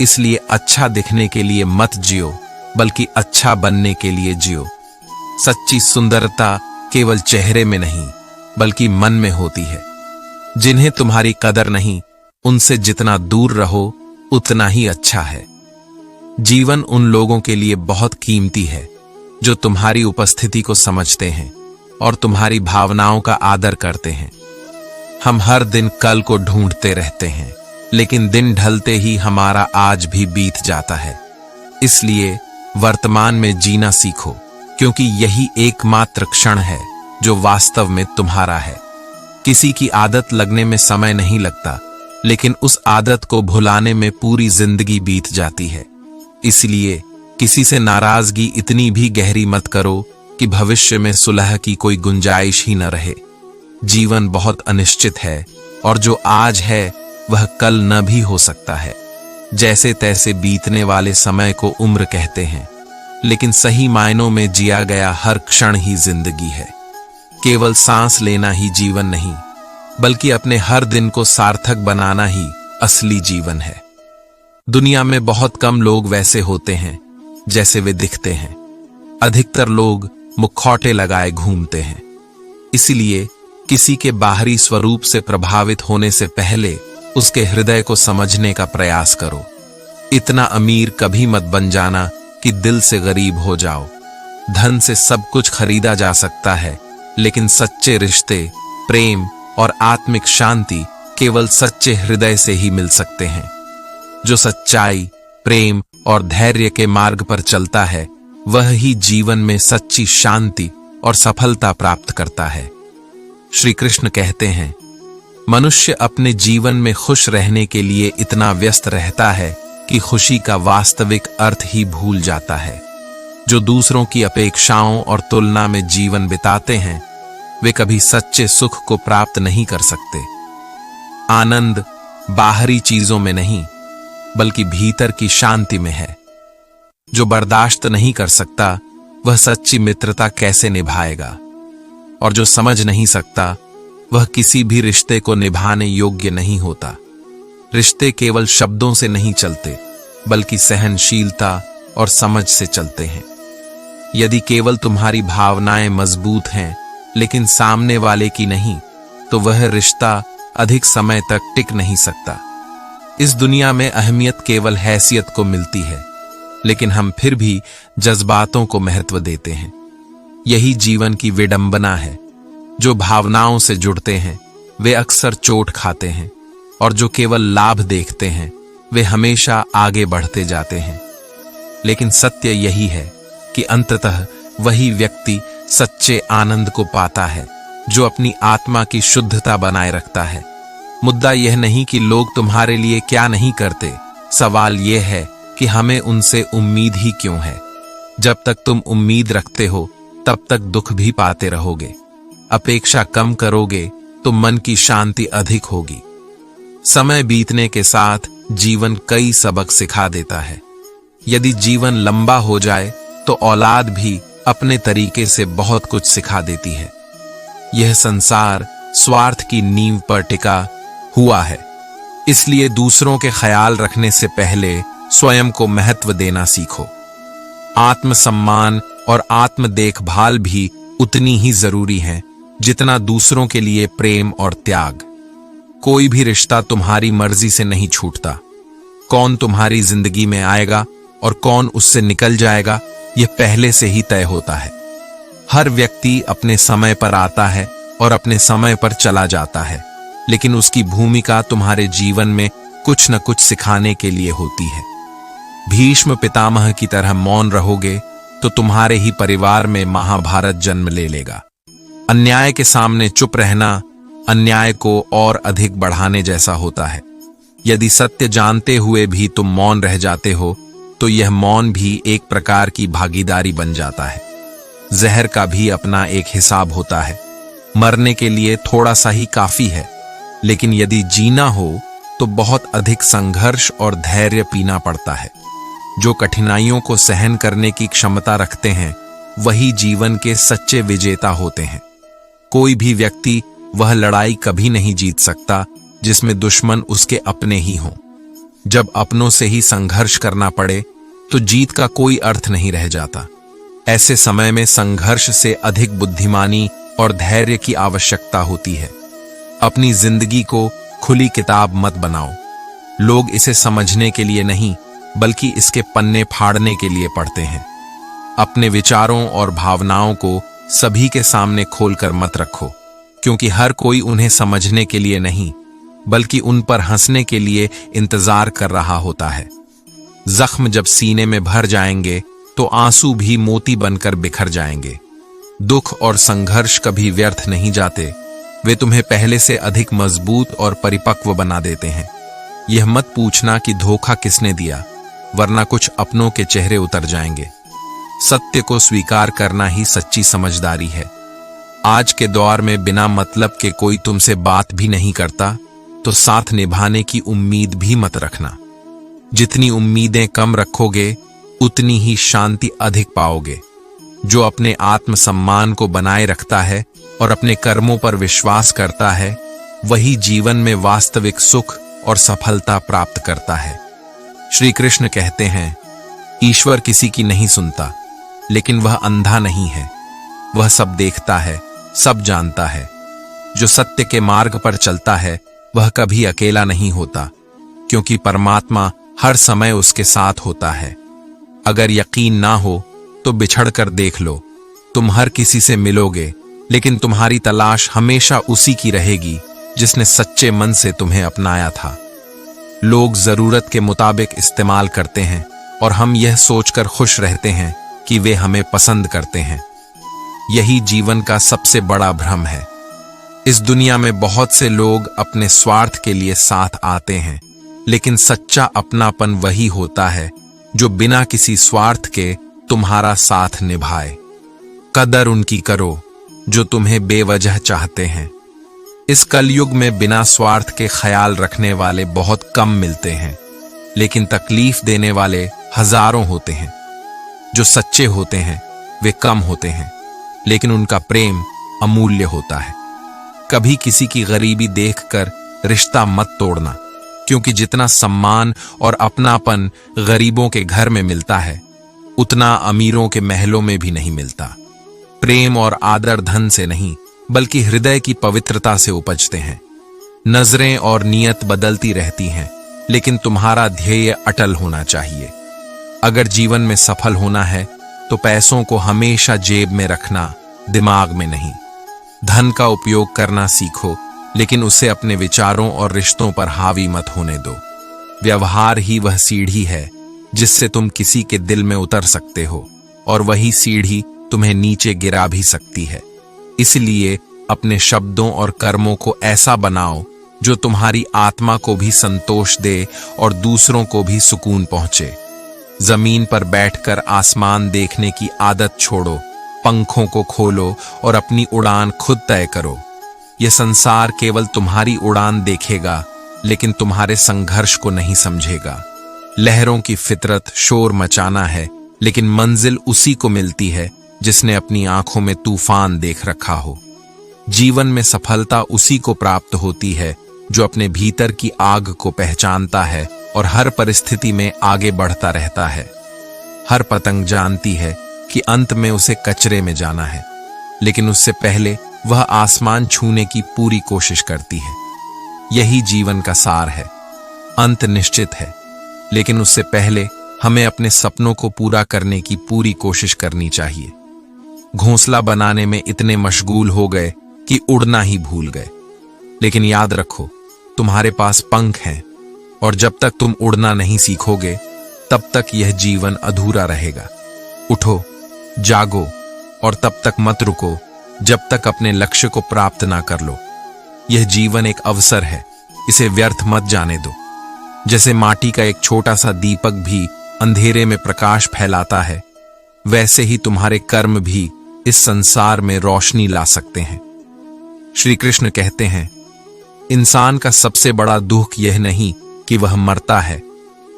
इसलिए अच्छा दिखने के लिए मत जियो, बल्कि अच्छा बनने के लिए जियो। सच्ची सुंदरता केवल चेहरे में नहीं बल्कि मन में होती है। जिन्हें तुम्हारी कदर नहीं, उनसे जितना दूर रहो उतना ही अच्छा है। जीवन उन लोगों के लिए बहुत कीमती है जो तुम्हारी उपस्थिति को समझते हैं और तुम्हारी भावनाओं का आदर करते हैं। हम हर दिन कल को ढूंढते रहते हैं, लेकिन दिन ढलते ही हमारा आज भी बीत जाता है। इसलिए वर्तमान में जीना सीखो, क्योंकि यही एकमात्र क्षण है जो वास्तव में तुम्हारा है। किसी की आदत लगने में समय नहीं लगता, लेकिन उस आदत को भुलाने में पूरी जिंदगी बीत जाती है। इसलिए किसी से नाराजगी इतनी भी गहरी मत करो कि भविष्य में सुलह की कोई गुंजाइश ही न रहे। जीवन बहुत अनिश्चित है और जो आज है वह कल न भी हो सकता है। जैसे तैसे बीतने वाले समय को उम्र कहते हैं, लेकिन सही मायनों में जिया गया हर क्षण ही जिंदगी है। केवल सांस लेना ही जीवन नहीं, बल्कि अपने हर दिन को सार्थक बनाना ही असली जीवन है। दुनिया में बहुत कम लोग वैसे होते हैं जैसे वे दिखते हैं। अधिकतर लोग मुखौटे लगाए घूमते हैं। इसलिए किसी के बाहरी स्वरूप से प्रभावित होने से पहले उसके हृदय को समझने का प्रयास करो। इतना अमीर कभी मत बन जाना कि दिल से गरीब हो जाओ। धन से सब कुछ खरीदा जा सकता है, लेकिन सच्चे रिश्ते, प्रेम और आत्मिक शांति केवल सच्चे हृदय से ही मिल सकते हैं। जो सच्चाई, प्रेम और धैर्य के मार्ग पर चलता है वह ही जीवन में सच्ची शांति और सफलता प्राप्त करता है। श्री कृष्ण कहते हैं, मनुष्य अपने जीवन में खुश रहने के लिए इतना व्यस्त रहता है कि खुशी का वास्तविक अर्थ ही भूल जाता है। जो दूसरों की अपेक्षाओं और तुलना में जीवन बिताते हैं वे कभी सच्चे सुख को प्राप्त नहीं कर सकते। आनंद बाहरी चीजों में नहीं बल्कि भीतर की शांति में है। जो बर्दाश्त नहीं कर सकता वह सच्ची मित्रता कैसे निभाएगा, और जो समझ नहीं सकता वह किसी भी रिश्ते को निभाने योग्य नहीं होता। रिश्ते केवल शब्दों से नहीं चलते बल्कि सहनशीलता और समझ से चलते हैं। यदि केवल तुम्हारी भावनाएं मजबूत हैं लेकिन सामने वाले की नहीं, तो वह रिश्ता अधिक समय तक टिक नहीं सकता। इस दुनिया में अहमियत केवल हैसियत को मिलती है, लेकिन हम फिर भी जज्बातों को महत्व देते हैं। यही जीवन की विडंबना है। जो भावनाओं से जुड़ते हैं वे अक्सर चोट खाते हैं, और जो केवल लाभ देखते हैं वे हमेशा आगे बढ़ते जाते हैं। लेकिन सत्य यही है कि अंततः वही व्यक्ति सच्चे आनंद को पाता है जो अपनी आत्मा की शुद्धता बनाए रखता है। मुद्दा यह नहीं कि लोग तुम्हारे लिए क्या नहीं करते, सवाल यह है कि हमें उनसे उम्मीद ही क्यों है। जब तक तुम उम्मीद रखते हो तब तक दुख भी पाते रहोगे। अपेक्षा कम करोगे तो मन की शांति अधिक होगी। समय बीतने के साथ जीवन कई सबक सिखा देता है। यदि जीवन लंबा हो जाए तो औलाद भी अपने तरीके से बहुत कुछ सिखा देती है। यह संसार स्वार्थ की नींव पर टिका हुआ है, इसलिए दूसरों के ख्याल रखने से पहले स्वयं को महत्व देना सीखो। आत्मसम्मान और आत्म देखभाल भी उतनी ही जरूरी है जितना दूसरों के लिए प्रेम और त्याग। कोई भी रिश्ता तुम्हारी मर्जी से नहीं छूटता। कौन तुम्हारी जिंदगी में आएगा और कौन उससे निकल जाएगा, यह पहले से ही तय होता है। हर व्यक्ति अपने समय पर आता है और अपने समय पर चला जाता है, लेकिन उसकी भूमिका तुम्हारे जीवन में कुछ न कुछ सिखाने के लिए होती है। भीष्म पितामह की तरह मौन रहोगे तो तुम्हारे ही परिवार में महाभारत जन्म ले लेगा। अन्याय के सामने चुप रहना अन्याय को और अधिक बढ़ाने जैसा होता है। यदि सत्य जानते हुए भी तुम मौन रह जाते हो तो यह मौन भी एक प्रकार की भागीदारी बन जाता है। जहर का भी अपना एक हिसाब होता है। मरने के लिए थोड़ा सा ही काफी है, लेकिन यदि जीना हो तो बहुत अधिक संघर्ष और धैर्य पीना पड़ता है। जो कठिनाइयों को सहन करने की क्षमता रखते हैं वही जीवन के सच्चे विजेता होते हैं। कोई भी व्यक्ति वह लड़ाई कभी नहीं जीत सकता जिसमें दुश्मन उसके अपने ही हों। जब अपनों से ही संघर्ष करना पड़े तो जीत का कोई अर्थ नहीं रह जाता। ऐसे समय में संघर्ष से अधिक बुद्धिमानी और धैर्य की आवश्यकता होती है। अपनी जिंदगी को खुली किताब मत बनाओ। लोग इसे समझने के लिए नहीं बल्कि इसके पन्ने फाड़ने के लिए पढ़ते हैं। अपने विचारों और भावनाओं को सभी के सामने खोलकर मत रखो, क्योंकि हर कोई उन्हें समझने के लिए नहीं बल्कि उन पर हंसने के लिए इंतजार कर रहा होता है। जख्म जब सीने में भर जाएंगे तो आंसू भी मोती बनकर बिखर जाएंगे। दुख और संघर्ष कभी व्यर्थ नहीं जाते, वे तुम्हें पहले से अधिक मजबूत और परिपक्व बना देते हैं। यह मत पूछना कि धोखा किसने दिया, वरना कुछ अपनों के चेहरे उतर जाएंगे। सत्य को स्वीकार करना ही सच्ची समझदारी है। आज के दौर में बिना मतलब के कोई तुमसे बात भी नहीं करता तो साथ निभाने की उम्मीद भी मत रखना। जितनी उम्मीदें कम रखोगे उतनी ही शांति अधिक पाओगे। जो अपने आत्मसम्मान को बनाए रखता है और अपने कर्मों पर विश्वास करता है वही जीवन में वास्तविक सुख और सफलता प्राप्त करता है। श्री कृष्ण कहते हैं, ईश्वर किसी की नहीं सुनता, लेकिन वह अंधा नहीं है। वह सब देखता है, सब जानता है। जो सत्य के मार्ग पर चलता है वह कभी अकेला नहीं होता, क्योंकि परमात्मा हर समय उसके साथ होता है। अगर यकीन ना हो तो बिछड़कर देख लो। तुम हर किसी से मिलोगे, लेकिन तुम्हारी तलाश हमेशा उसी की रहेगी जिसने सच्चे मन से तुम्हें अपनाया था। लोग जरूरत के मुताबिक इस्तेमाल करते हैं और हम यह सोचकर खुश रहते हैं कि वे हमें पसंद करते हैं। यही जीवन का सबसे बड़ा भ्रम है। इस दुनिया में बहुत से लोग अपने स्वार्थ के लिए साथ आते हैं, लेकिन सच्चा अपनापन वही होता है जो बिना किसी स्वार्थ के तुम्हारा साथ निभाए। कदर उनकी करो जो तुम्हें बेवजह चाहते हैं। इस कलयुग में बिना स्वार्थ के ख्याल रखने वाले बहुत कम मिलते हैं, लेकिन तकलीफ देने वाले हजारों होते हैं। जो सच्चे होते हैं वे कम होते हैं, लेकिन उनका प्रेम अमूल्य होता है। कभी किसी की गरीबी देखकर रिश्ता मत तोड़ना, क्योंकि जितना सम्मान और अपनापन गरीबों के घर में मिलता है उतना अमीरों के महलों में भी नहीं मिलता। प्रेम और आदर धन से नहीं बल्कि हृदय की पवित्रता से उपजते हैं। नजरें और नियत बदलती रहती हैं, लेकिन तुम्हारा ध्येय अटल होना चाहिए। अगर जीवन में सफल होना है तो पैसों को हमेशा जेब में रखना, दिमाग में नहीं। धन का उपयोग करना सीखो, लेकिन उसे अपने विचारों और रिश्तों पर हावी मत होने दो। व्यवहार ही वह सीढ़ी है जिससे तुम किसी के दिल में उतर सकते हो, और वही सीढ़ी तुम्हें नीचे गिरा भी सकती है। इसलिए अपने शब्दों और कर्मों को ऐसा बनाओ जो तुम्हारी आत्मा को भी संतोष दे और दूसरों को भी सुकून पहुंचे। जमीन पर बैठकर आसमान देखने की आदत छोड़ो, पंखों को खोलो और अपनी उड़ान खुद तय करो। यह संसार केवल तुम्हारी उड़ान देखेगा, लेकिन तुम्हारे संघर्ष को नहीं समझेगा। लहरों की फितरत शोर मचाना है, लेकिन मंजिल उसी को मिलती है जिसने अपनी आंखों में तूफान देख रखा हो। जीवन में सफलता उसी को प्राप्त होती है जो अपने भीतर की आग को पहचानता है और हर परिस्थिति में आगे बढ़ता रहता है। हर पतंग जानती है कि अंत में उसे कचरे में जाना है, लेकिन उससे पहले वह आसमान छूने की पूरी कोशिश करती है। यही जीवन का सार है। अंत निश्चित है, लेकिन उससे पहले हमें अपने सपनों को पूरा करने की पूरी कोशिश करनी चाहिए। घोंसला बनाने में इतने मशगूल हो गए कि उड़ना ही भूल गए। लेकिन याद रखो, तुम्हारे पास पंख हैं, और जब तक तुम उड़ना नहीं सीखोगे तब तक यह जीवन अधूरा रहेगा। उठो, जागो, और तब तक मत रुको जब तक अपने लक्ष्य को प्राप्त ना कर लो। यह जीवन एक अवसर है, इसे व्यर्थ मत जाने दो। जैसे माटी का एक छोटा सा दीपक भी अंधेरे में प्रकाश फैलाता है, वैसे ही तुम्हारे कर्म भी इस संसार में रोशनी ला सकते हैं। श्री कृष्ण कहते हैं, इंसान का सबसे बड़ा दुख यह नहीं कि वह मरता है,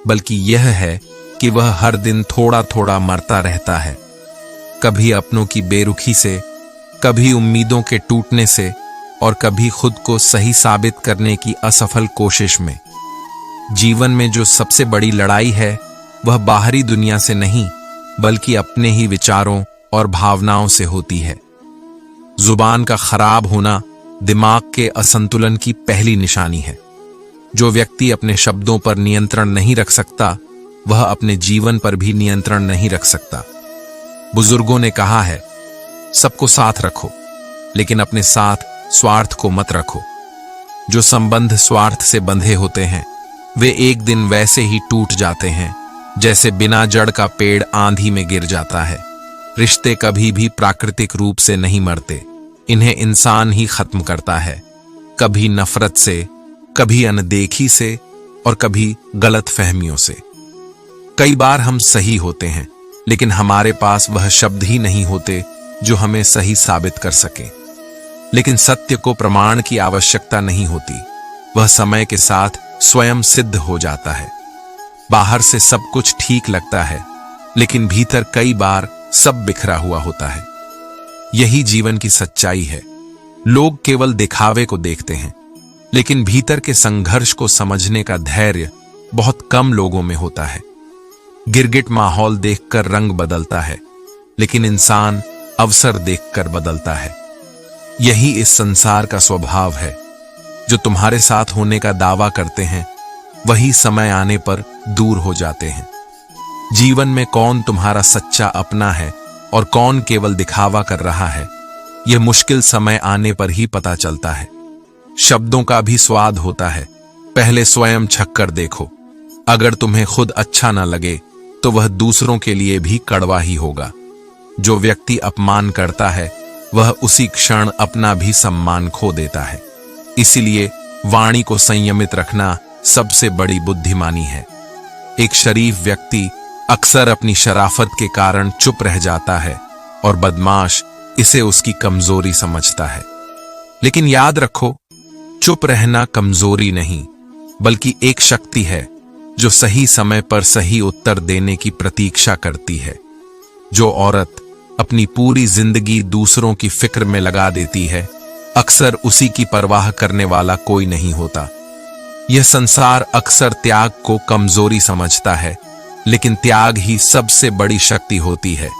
बल्कि यह है कि वह हर दिन थोड़ा थोड़ा मरता रहता है। कभी अपनों की बेरुखी से, कभी उम्मीदों के टूटने से, और कभी खुद को सही साबित करने की असफल कोशिश में। जीवन में जो सबसे बड़ी लड़ाई है वह बाहरी दुनिया से नहीं, बल्कि अपने ही विचारों और भावनाओं से होती है। जुबान का खराब होना दिमाग के असंतुलन की पहली निशानी है। जो व्यक्ति अपने शब्दों पर नियंत्रण नहीं रख सकता, वह अपने जीवन पर भी नियंत्रण नहीं रख सकता। बुजुर्गों ने कहा है, सबको साथ रखो, लेकिन अपने साथ स्वार्थ को मत रखो। जो संबंध स्वार्थ से बंधे होते हैं, वे एक दिन वैसे ही टूट जाते हैं जैसे बिना जड़ का पेड़ आंधी में गिर जाता है। रिश्ते कभी भी प्राकृतिक रूप से नहीं मरते, इन्हें इंसान ही खत्म करता है। कभी नफरत से, कभी अनदेखी से, और कभी गलत फहमियों से। कई बार हम सही होते हैं, लेकिन हमारे पास वह शब्द ही नहीं होते जो हमें सही साबित कर सके। लेकिन सत्य को प्रमाण की आवश्यकता नहीं होती, वह समय के साथ स्वयं सिद्ध हो जाता है। बाहर से सब कुछ ठीक लगता है, लेकिन भीतर कई बार सब बिखरा हुआ होता है। यही जीवन की सच्चाई है। लोग केवल दिखावे को देखते हैं, लेकिन भीतर के संघर्ष को समझने का धैर्य बहुत कम लोगों में होता है। गिरगिट माहौल देखकर रंग बदलता है, लेकिन इंसान अवसर देखकर बदलता है। यही इस संसार का स्वभाव है। जो तुम्हारे साथ होने का दावा करते हैं, वही समय आने पर दूर हो जाते हैं। जीवन में कौन तुम्हारा सच्चा अपना है और कौन केवल दिखावा कर रहा है, यह मुश्किल समय आने पर ही पता चलता है। शब्दों का भी स्वाद होता है, पहले स्वयं छक्कर देखो। अगर तुम्हें खुद अच्छा न लगे तो वह दूसरों के लिए भी कड़वा ही होगा। जो व्यक्ति अपमान करता है, वह उसी क्षण अपना भी सम्मान खो देता है। इसीलिए वाणी को संयमित रखना सबसे बड़ी बुद्धिमानी है। एक शरीफ व्यक्ति अक्सर अपनी शराफत के कारण चुप रह जाता है, और बदमाश इसे उसकी कमजोरी समझता है। लेकिन याद रखो, चुप रहना कमजोरी नहीं, बल्कि एक शक्ति है जो सही समय पर सही उत्तर देने की प्रतीक्षा करती है। जो औरत अपनी पूरी जिंदगी दूसरों की फिक्र में लगा देती है, अक्सर उसी की परवाह करने वाला कोई नहीं होता। यह संसार अक्सर त्याग को कमजोरी समझता है, लेकिन त्याग ही सबसे बड़ी शक्ति होती है।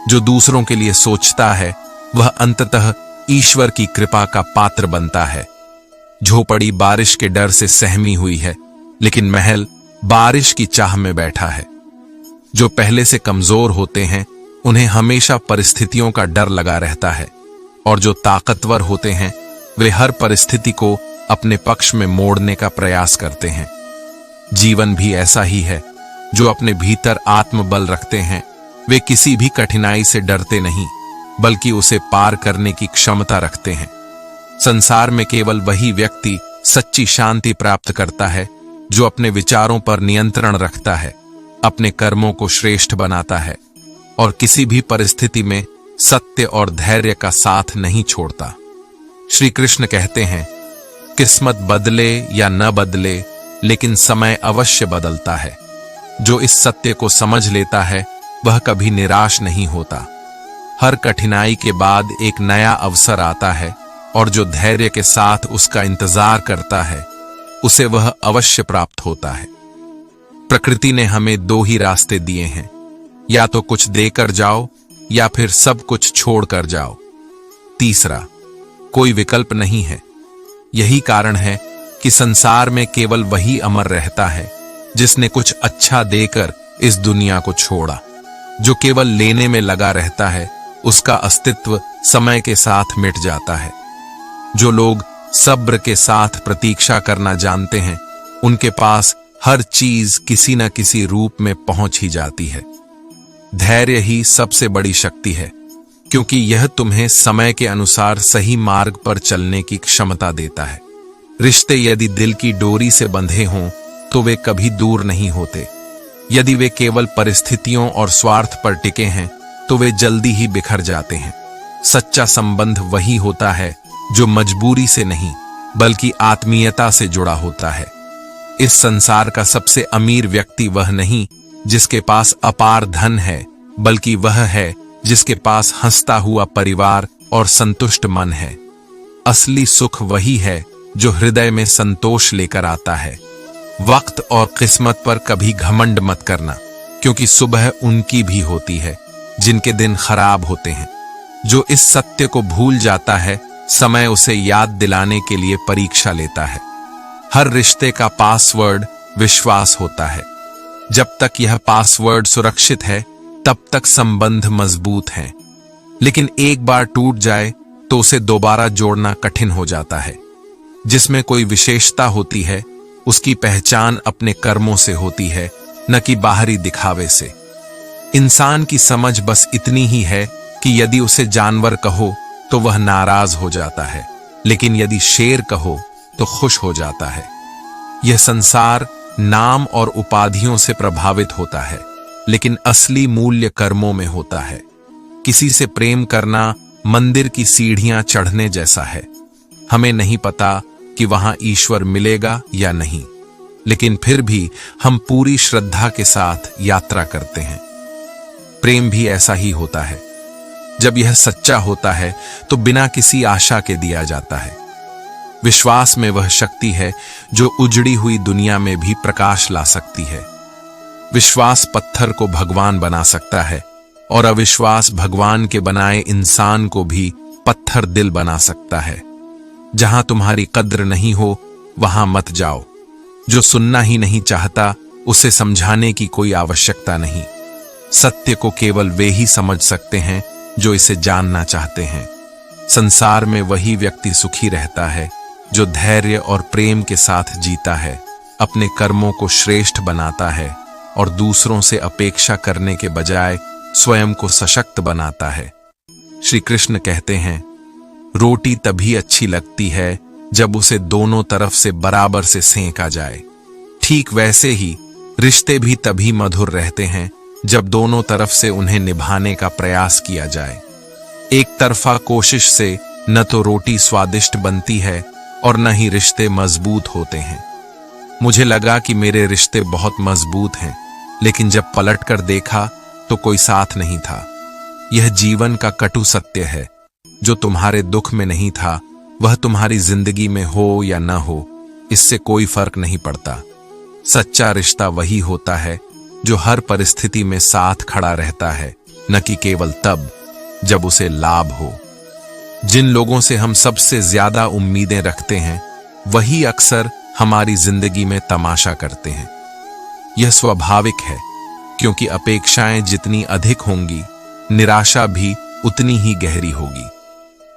जो दूसरों के लिए सोचता है, वह अंततः ईश्वर की कृपा का पात्र बनता है। झोपड़ी बारिश के डर से सहमी हुई है, लेकिन महल बारिश की चाह में बैठा है। जो पहले से कमजोर होते हैं, उन्हें हमेशा परिस्थितियों का डर लगा रहता है, और जो ताकतवर होते हैं, वे हर परिस्थिति को अपने पक्ष में मोड़ने का प्रयास करते हैं। जीवन भी ऐसा ही है। जो अपने भीतर आत्मबल रखते हैं वे किसी भी कठिनाई से डरते नहीं, बल्कि उसे पार करने की क्षमता रखते हैं। संसार में केवल वही व्यक्ति सच्ची शांति प्राप्त करता है जो अपने विचारों पर नियंत्रण रखता है, अपने कर्मों को श्रेष्ठ बनाता है और किसी भी परिस्थिति में सत्य और धैर्य का साथ नहीं छोड़ता। श्री कृष्ण कहते हैं, किस्मत बदले या न बदले, लेकिन समय अवश्य बदलता है। जो इस सत्य को समझ लेता है वह कभी निराश नहीं होता। हर कठिनाई के बाद एक नया अवसर आता है और जो धैर्य के साथ उसका इंतजार करता है उसे वह अवश्य प्राप्त होता है। प्रकृति ने हमें दो ही रास्ते दिए हैं, या तो कुछ देकर जाओ या फिर सब कुछ छोड़कर जाओ। तीसरा कोई विकल्प नहीं है। यही कारण है कि संसार में केवल वही अमर रहता है जिसने कुछ अच्छा देकर इस दुनिया को छोड़ा। जो केवल लेने में लगा रहता है उसका अस्तित्व समय के साथ मिट जाता है। जो लोग सब्र के साथ प्रतीक्षा करना जानते हैं उनके पास हर चीज किसी न किसी रूप में पहुंच ही जाती है। धैर्य ही सबसे बड़ी शक्ति है, क्योंकि यह तुम्हें समय के अनुसार सही मार्ग पर चलने की क्षमता देता है। रिश्ते यदि दिल की डोरी से बंधे हों तो वे कभी दूर नहीं होते। यदि वे केवल परिस्थितियों और स्वार्थ पर टिके हैं तो वे जल्दी ही बिखर जाते हैं। सच्चा संबंध वही होता है जो मजबूरी से नहीं बल्कि आत्मीयता से जुड़ा होता है। इस संसार का सबसे अमीर व्यक्ति वह नहीं जिसके पास अपार धन है, बल्कि वह है जिसके पास हंसता हुआ परिवार और संतुष्ट मन है। असली सुख वही है जो हृदय में संतोष लेकर आता है। वक्त और किस्मत पर कभी घमंड मत करना, क्योंकि सुबह उनकी भी होती है जिनके दिन खराब होते हैं। जो इस सत्य को भूल जाता है समय उसे याद दिलाने के लिए परीक्षा लेता है। हर रिश्ते का पासवर्ड विश्वास होता है। जब तक यह पासवर्ड सुरक्षित है तब तक संबंध मजबूत हैं, लेकिन एक बार टूट जाए तो उसे दोबारा जोड़ना कठिन हो जाता है। जिसमें कोई विशेषता होती है उसकी पहचान अपने कर्मों से होती है, न कि बाहरी दिखावे से। इंसान की समझ बस इतनी ही है कि यदि उसे जानवर कहो तो वह नाराज हो जाता है, लेकिन यदि शेर कहो तो खुश हो जाता है। यह संसार नाम और उपाधियों से प्रभावित होता है, लेकिन असली मूल्य कर्मों में होता है। किसी से प्रेम करना मंदिर की सीढ़ियां चढ़ने जैसा है। हमें नहीं पता कि वहां ईश्वर मिलेगा या नहीं, लेकिन फिर भी हम पूरी श्रद्धा के साथ यात्रा करते हैं। प्रेम भी ऐसा ही होता है। जब यह सच्चा होता है तो बिना किसी आशा के दिया जाता है। विश्वास में वह शक्ति है जो उजड़ी हुई दुनिया में भी प्रकाश ला सकती है। विश्वास पत्थर को भगवान बना सकता है और अविश्वास भगवान के बनाए इंसान को भी पत्थर दिल बना सकता है। जहां तुम्हारी कद्र नहीं हो वहां मत जाओ। जो सुनना ही नहीं चाहता उसे समझाने की कोई आवश्यकता नहीं। सत्य को केवल वे ही समझ सकते हैं जो इसे जानना चाहते हैं। संसार में वही व्यक्ति सुखी रहता है जो धैर्य और प्रेम के साथ जीता है, अपने कर्मों को श्रेष्ठ बनाता है और दूसरों से अपेक्षा करने के बजाय स्वयं को सशक्त बनाता है। श्री कृष्ण कहते हैं, रोटी तभी अच्छी लगती है जब उसे दोनों तरफ से बराबर से सेंका जाए। ठीक वैसे ही रिश्ते भी तभी मधुर रहते हैं जब दोनों तरफ से उन्हें निभाने का प्रयास किया जाए। एक तरफा कोशिश से न तो रोटी स्वादिष्ट बनती है और न ही रिश्ते मजबूत होते हैं। मुझे लगा कि मेरे रिश्ते बहुत मजबूत हैं, लेकिन जब पलटकर देखा तो कोई साथ नहीं था। यह जीवन का कटु सत्य है। जो तुम्हारे दुख में नहीं था वह तुम्हारी जिंदगी में हो या न हो, इससे कोई फर्क नहीं पड़ता। सच्चा रिश्ता वही होता है जो हर परिस्थिति में साथ खड़ा रहता है, न कि केवल तब जब उसे लाभ हो। जिन लोगों से हम सबसे ज्यादा उम्मीदें रखते हैं वही अक्सर हमारी जिंदगी में तमाशा करते हैं। यह स्वाभाविक है, क्योंकि अपेक्षाएं जितनी अधिक होंगी निराशा भी उतनी ही गहरी होगी।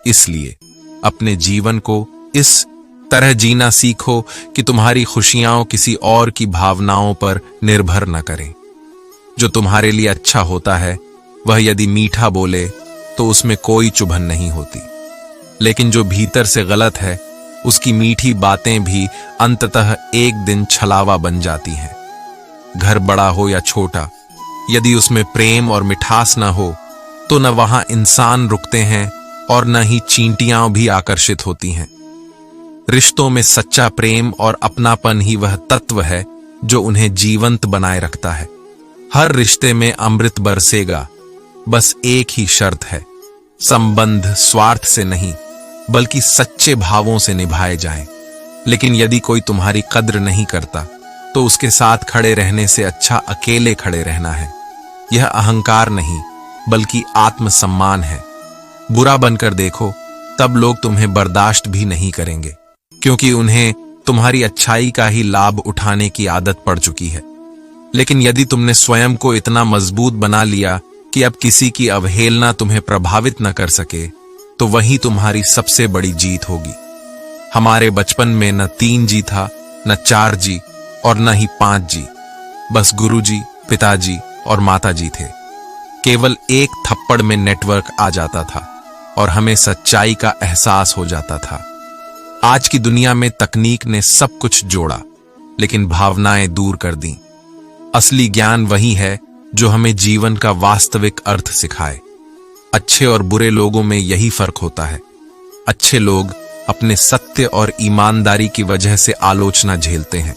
इसलिए अपने जीवन को इस तरह जीना सीखो कि तुम्हारी खुशियां किसी और की भावनाओं पर निर्भर न करें। जो तुम्हारे लिए अच्छा होता है वह यदि मीठा बोले तो उसमें कोई चुभन नहीं होती, लेकिन जो भीतर से गलत है उसकी मीठी बातें भी अंततः एक दिन छलावा बन जाती हैं। घर बड़ा हो या छोटा, यदि उसमें प्रेम और मिठास न हो तो न वहां इंसान रुकते हैं और न ही चींटियां भी आकर्षित होती हैं। रिश्तों में सच्चा प्रेम और अपनापन ही वह तत्व है जो उन्हें जीवंत बनाए रखता है। हर रिश्ते में अमृत बरसेगा, बस एक ही शर्त है, संबंध स्वार्थ से नहीं बल्कि सच्चे भावों से निभाए जाएं। लेकिन यदि कोई तुम्हारी कद्र नहीं करता तो उसके साथ खड़े रहने से अच्छा अकेले खड़े रहना है। यह अहंकार नहीं बल्कि आत्मसम्मान है। बुरा बनकर देखो, तब लोग तुम्हें बर्दाश्त भी नहीं करेंगे, क्योंकि उन्हें तुम्हारी अच्छाई का ही लाभ उठाने की आदत पड़ चुकी है। लेकिन यदि तुमने स्वयं को इतना मजबूत बना लिया कि अब किसी की अवहेलना तुम्हें प्रभावित न कर सके, तो वही तुम्हारी सबसे बड़ी जीत होगी। हमारे बचपन में न 3 जी था, न 4 जी और न ही 5 जी, बस गुरुजी, पिताजी और माताजी थे। केवल एक थप्पड़ में नेटवर्क आ जाता था और हमें सच्चाई का एहसास हो जाता था। आज की दुनिया में तकनीक ने सब कुछ जोड़ा, लेकिन भावनाएं दूर कर दी। असली ज्ञान वही है जो हमें जीवन का वास्तविक अर्थ सिखाए। अच्छे और बुरे लोगों में यही फर्क होता है। अच्छे लोग अपने सत्य और ईमानदारी की वजह से आलोचना झेलते हैं,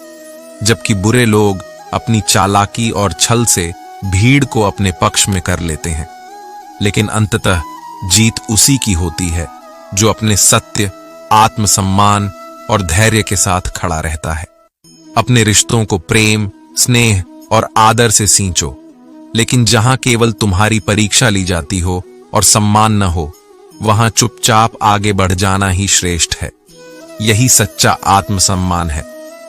जबकि बुरे लोग अपनी चालाकी और छल से भीड़ को अपने पक्ष में कर लेते हैं। लेकिन अंततः जीत उसी की होती है जो अपने सत्य, आत्मसम्मान और धैर्य के साथ खड़ा रहता है। अपने रिश्तों को प्रेम, स्नेह और आदर से सींचो, लेकिन जहां केवल तुम्हारी परीक्षा ली जाती हो और सम्मान न हो, वहां चुपचाप आगे बढ़ जाना ही श्रेष्ठ है। यही सच्चा आत्मसम्मान है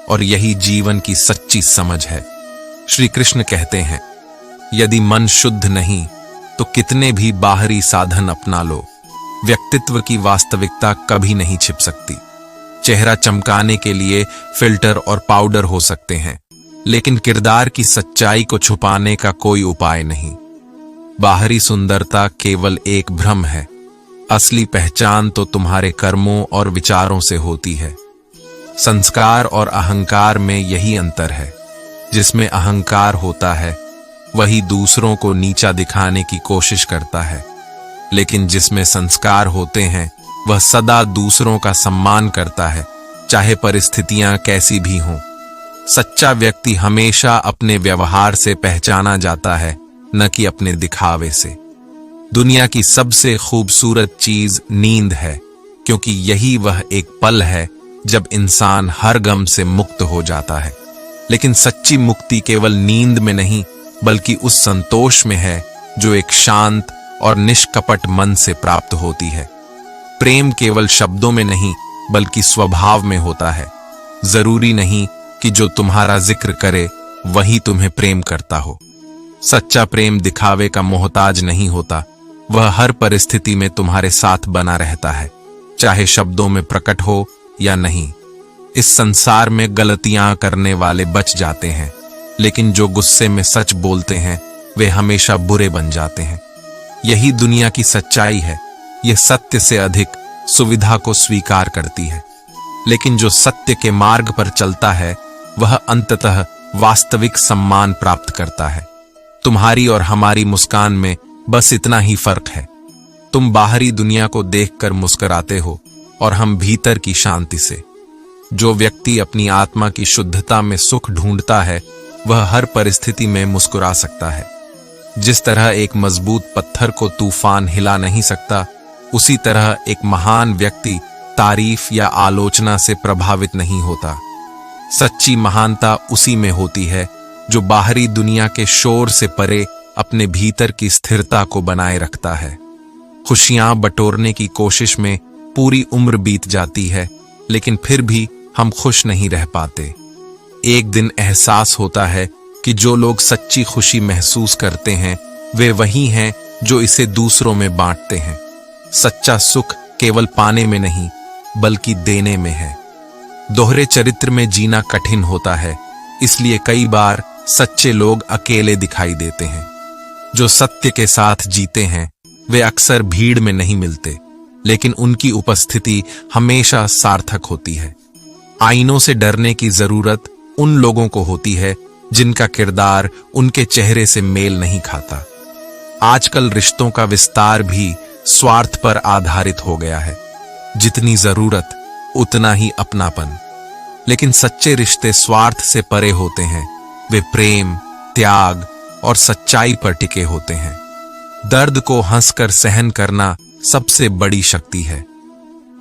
और यही जीवन की सच्ची समझ है। श्री कृष्ण कहते हैं, यदि मन शुद्ध नहीं तो कितने भी बाहरी साधन अपना लो, व्यक्तित्व की वास्तविकता कभी नहीं छिप सकती। चेहरा चमकाने के लिए फिल्टर और पाउडर हो सकते हैं, लेकिन किरदार की सच्चाई को छुपाने का कोई उपाय नहीं। बाहरी सुंदरता केवल एक भ्रम है, असली पहचान तो तुम्हारे कर्मों और विचारों से होती है। संस्कार और अहंकार में यही अंतर है। जिसमें अहंकार होता है वही दूसरों को नीचा दिखाने की कोशिश करता है, लेकिन जिसमें संस्कार होते हैं वह सदा दूसरों का सम्मान करता है, चाहे परिस्थितियां कैसी भी हों। सच्चा व्यक्ति हमेशा अपने व्यवहार से पहचाना जाता है, न कि अपने दिखावे से। दुनिया की सबसे खूबसूरत चीज नींद है, क्योंकि यही वह एक पल है जब इंसान हर गम से मुक्त हो जाता है। लेकिन सच्ची मुक्ति केवल नींद में नहीं बल्कि उस संतोष में है जो एक शांत और निष्कपट मन से प्राप्त होती है। प्रेम केवल शब्दों में नहीं बल्कि स्वभाव में होता है। जरूरी नहीं कि जो तुम्हारा जिक्र करे वही तुम्हें प्रेम करता हो। सच्चा प्रेम दिखावे का मोहताज नहीं होता, वह हर परिस्थिति में तुम्हारे साथ बना रहता है, चाहे शब्दों में प्रकट हो या नहीं। इस संसार में गलतियां करने वाले बच जाते हैं, लेकिन जो गुस्से में सच बोलते हैं वे हमेशा बुरे बन जाते हैं। यही दुनिया की सच्चाई है। यह सत्य से अधिक सुविधा को स्वीकार करती है, लेकिन जो सत्य के मार्ग पर चलता है वह अंततः वास्तविक सम्मान प्राप्त करता है। तुम्हारी और हमारी मुस्कान में बस इतना ही फर्क है। तुम बाहरी दुनिया को देखकर मुस्कुराते हो और हम भीतर की शांति से। जो व्यक्ति अपनी आत्मा की शुद्धता में सुख ढूंढता है वह हर परिस्थिति में मुस्कुरा सकता है। जिस तरह एक मजबूत पत्थर को तूफान हिला नहीं सकता, उसी तरह एक महान व्यक्ति तारीफ या आलोचना से प्रभावित नहीं होता। सच्ची महानता उसी में होती है जो बाहरी दुनिया के शोर से परे अपने भीतर की स्थिरता को बनाए रखता है। खुशियां बटोरने की कोशिश में पूरी उम्र बीत जाती है, लेकिन फिर भी हम खुश नहीं रह पाते। एक दिन एहसास होता है कि जो लोग सच्ची खुशी महसूस करते हैं वे वही हैं जो इसे दूसरों में बांटते हैं। सच्चा सुख केवल पाने में नहीं बल्कि देने में है। दोहरे चरित्र में जीना कठिन होता है, इसलिए कई बार सच्चे लोग अकेले दिखाई देते हैं। जो सत्य के साथ जीते हैं वे अक्सर भीड़ में नहीं मिलते, लेकिन उनकी उपस्थिति हमेशा सार्थक होती है। आईनों से डरने की जरूरत उन लोगों को होती है जिनका किरदार उनके चेहरे से मेल नहीं खाता। आजकल रिश्तों का विस्तार भी स्वार्थ पर आधारित हो गया है। जितनी जरूरत उतना ही अपनापन। लेकिन सच्चे रिश्ते स्वार्थ से परे होते हैं। वे प्रेम, त्याग और सच्चाई पर टिके होते हैं। दर्द को हंसकर सहन करना सबसे बड़ी शक्ति है।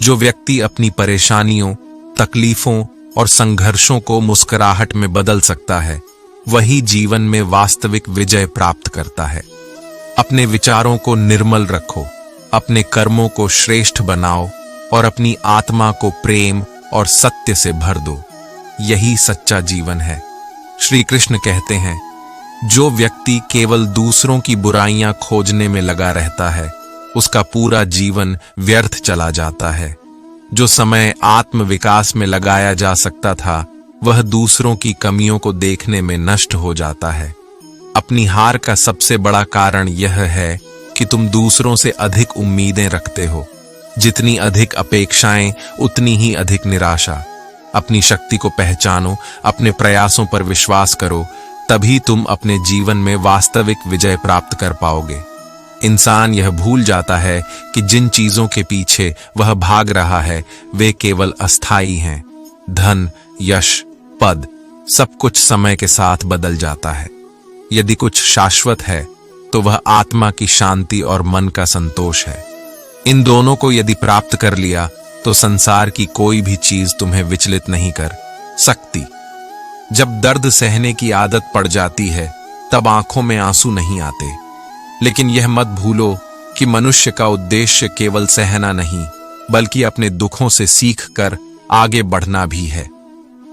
जो व्यक्ति अपनी परेशानियों, तकलीफों और संघर्षों को मुस्कुराहट में बदल सकता है, वही जीवन में वास्तविक विजय प्राप्त करता है। अपने विचारों को निर्मल रखो, अपने कर्मों को श्रेष्ठ बनाओ और अपनी आत्मा को प्रेम और सत्य से भर दो। यही सच्चा जीवन है। श्री कृष्ण कहते हैं, जो व्यक्ति केवल दूसरों की बुराइयां खोजने में लगा रहता है, उसका पूरा जीवन व्यर्थ चला जाता है। जो समय आत्म विकास में लगाया जा सकता था, वह दूसरों की कमियों को देखने में नष्ट हो जाता है। अपनी हार का सबसे बड़ा कारण यह है कि तुम दूसरों से अधिक उम्मीदें रखते हो। जितनी अधिक अपेक्षाएं, उतनी ही अधिक निराशा। अपनी शक्ति को पहचानो, अपने प्रयासों पर विश्वास करो, तभी तुम अपने जीवन में वास्तविक विजय प्राप्त कर पाओगे। इंसान यह भूल जाता है कि जिन चीजों के पीछे वह भाग रहा है वे केवल अस्थायी हैं। धन, यश, पद, सब कुछ समय के साथ बदल जाता है। यदि कुछ शाश्वत है तो वह आत्मा की शांति और मन का संतोष है। इन दोनों को यदि प्राप्त कर लिया तो संसार की कोई भी चीज तुम्हें विचलित नहीं कर सकती। जब दर्द सहने की आदत पड़ जाती है तब आंखों में आंसू नहीं आते, लेकिन यह मत भूलो कि मनुष्य का उद्देश्य केवल सहना नहीं बल्कि अपने दुखों से सीख कर आगे बढ़ना भी है।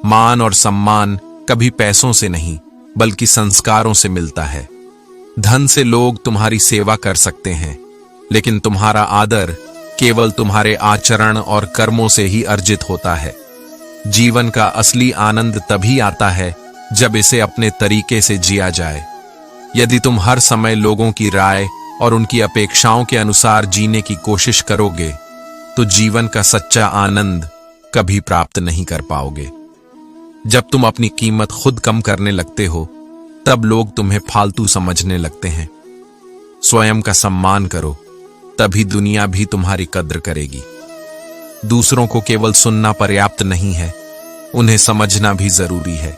मान और सम्मान कभी पैसों से नहीं बल्कि संस्कारों से मिलता है। धन से लोग तुम्हारी सेवा कर सकते हैं, लेकिन तुम्हारा आदर केवल तुम्हारे आचरण और कर्मों से ही अर्जित होता है। जीवन का असली आनंद तभी आता है जब इसे अपने तरीके से जिया जाए। यदि तुम हर समय लोगों की राय और उनकी अपेक्षाओं के अनुसार जीने की कोशिश करोगे तो जीवन का सच्चा आनंद कभी प्राप्त नहीं कर पाओगे। जब तुम अपनी कीमत खुद कम करने लगते हो तब लोग तुम्हें फालतू समझने लगते हैं। स्वयं का सम्मान करो, तभी दुनिया भी तुम्हारी कद्र करेगी। दूसरों को केवल सुनना पर्याप्त नहीं है, उन्हें समझना भी जरूरी है,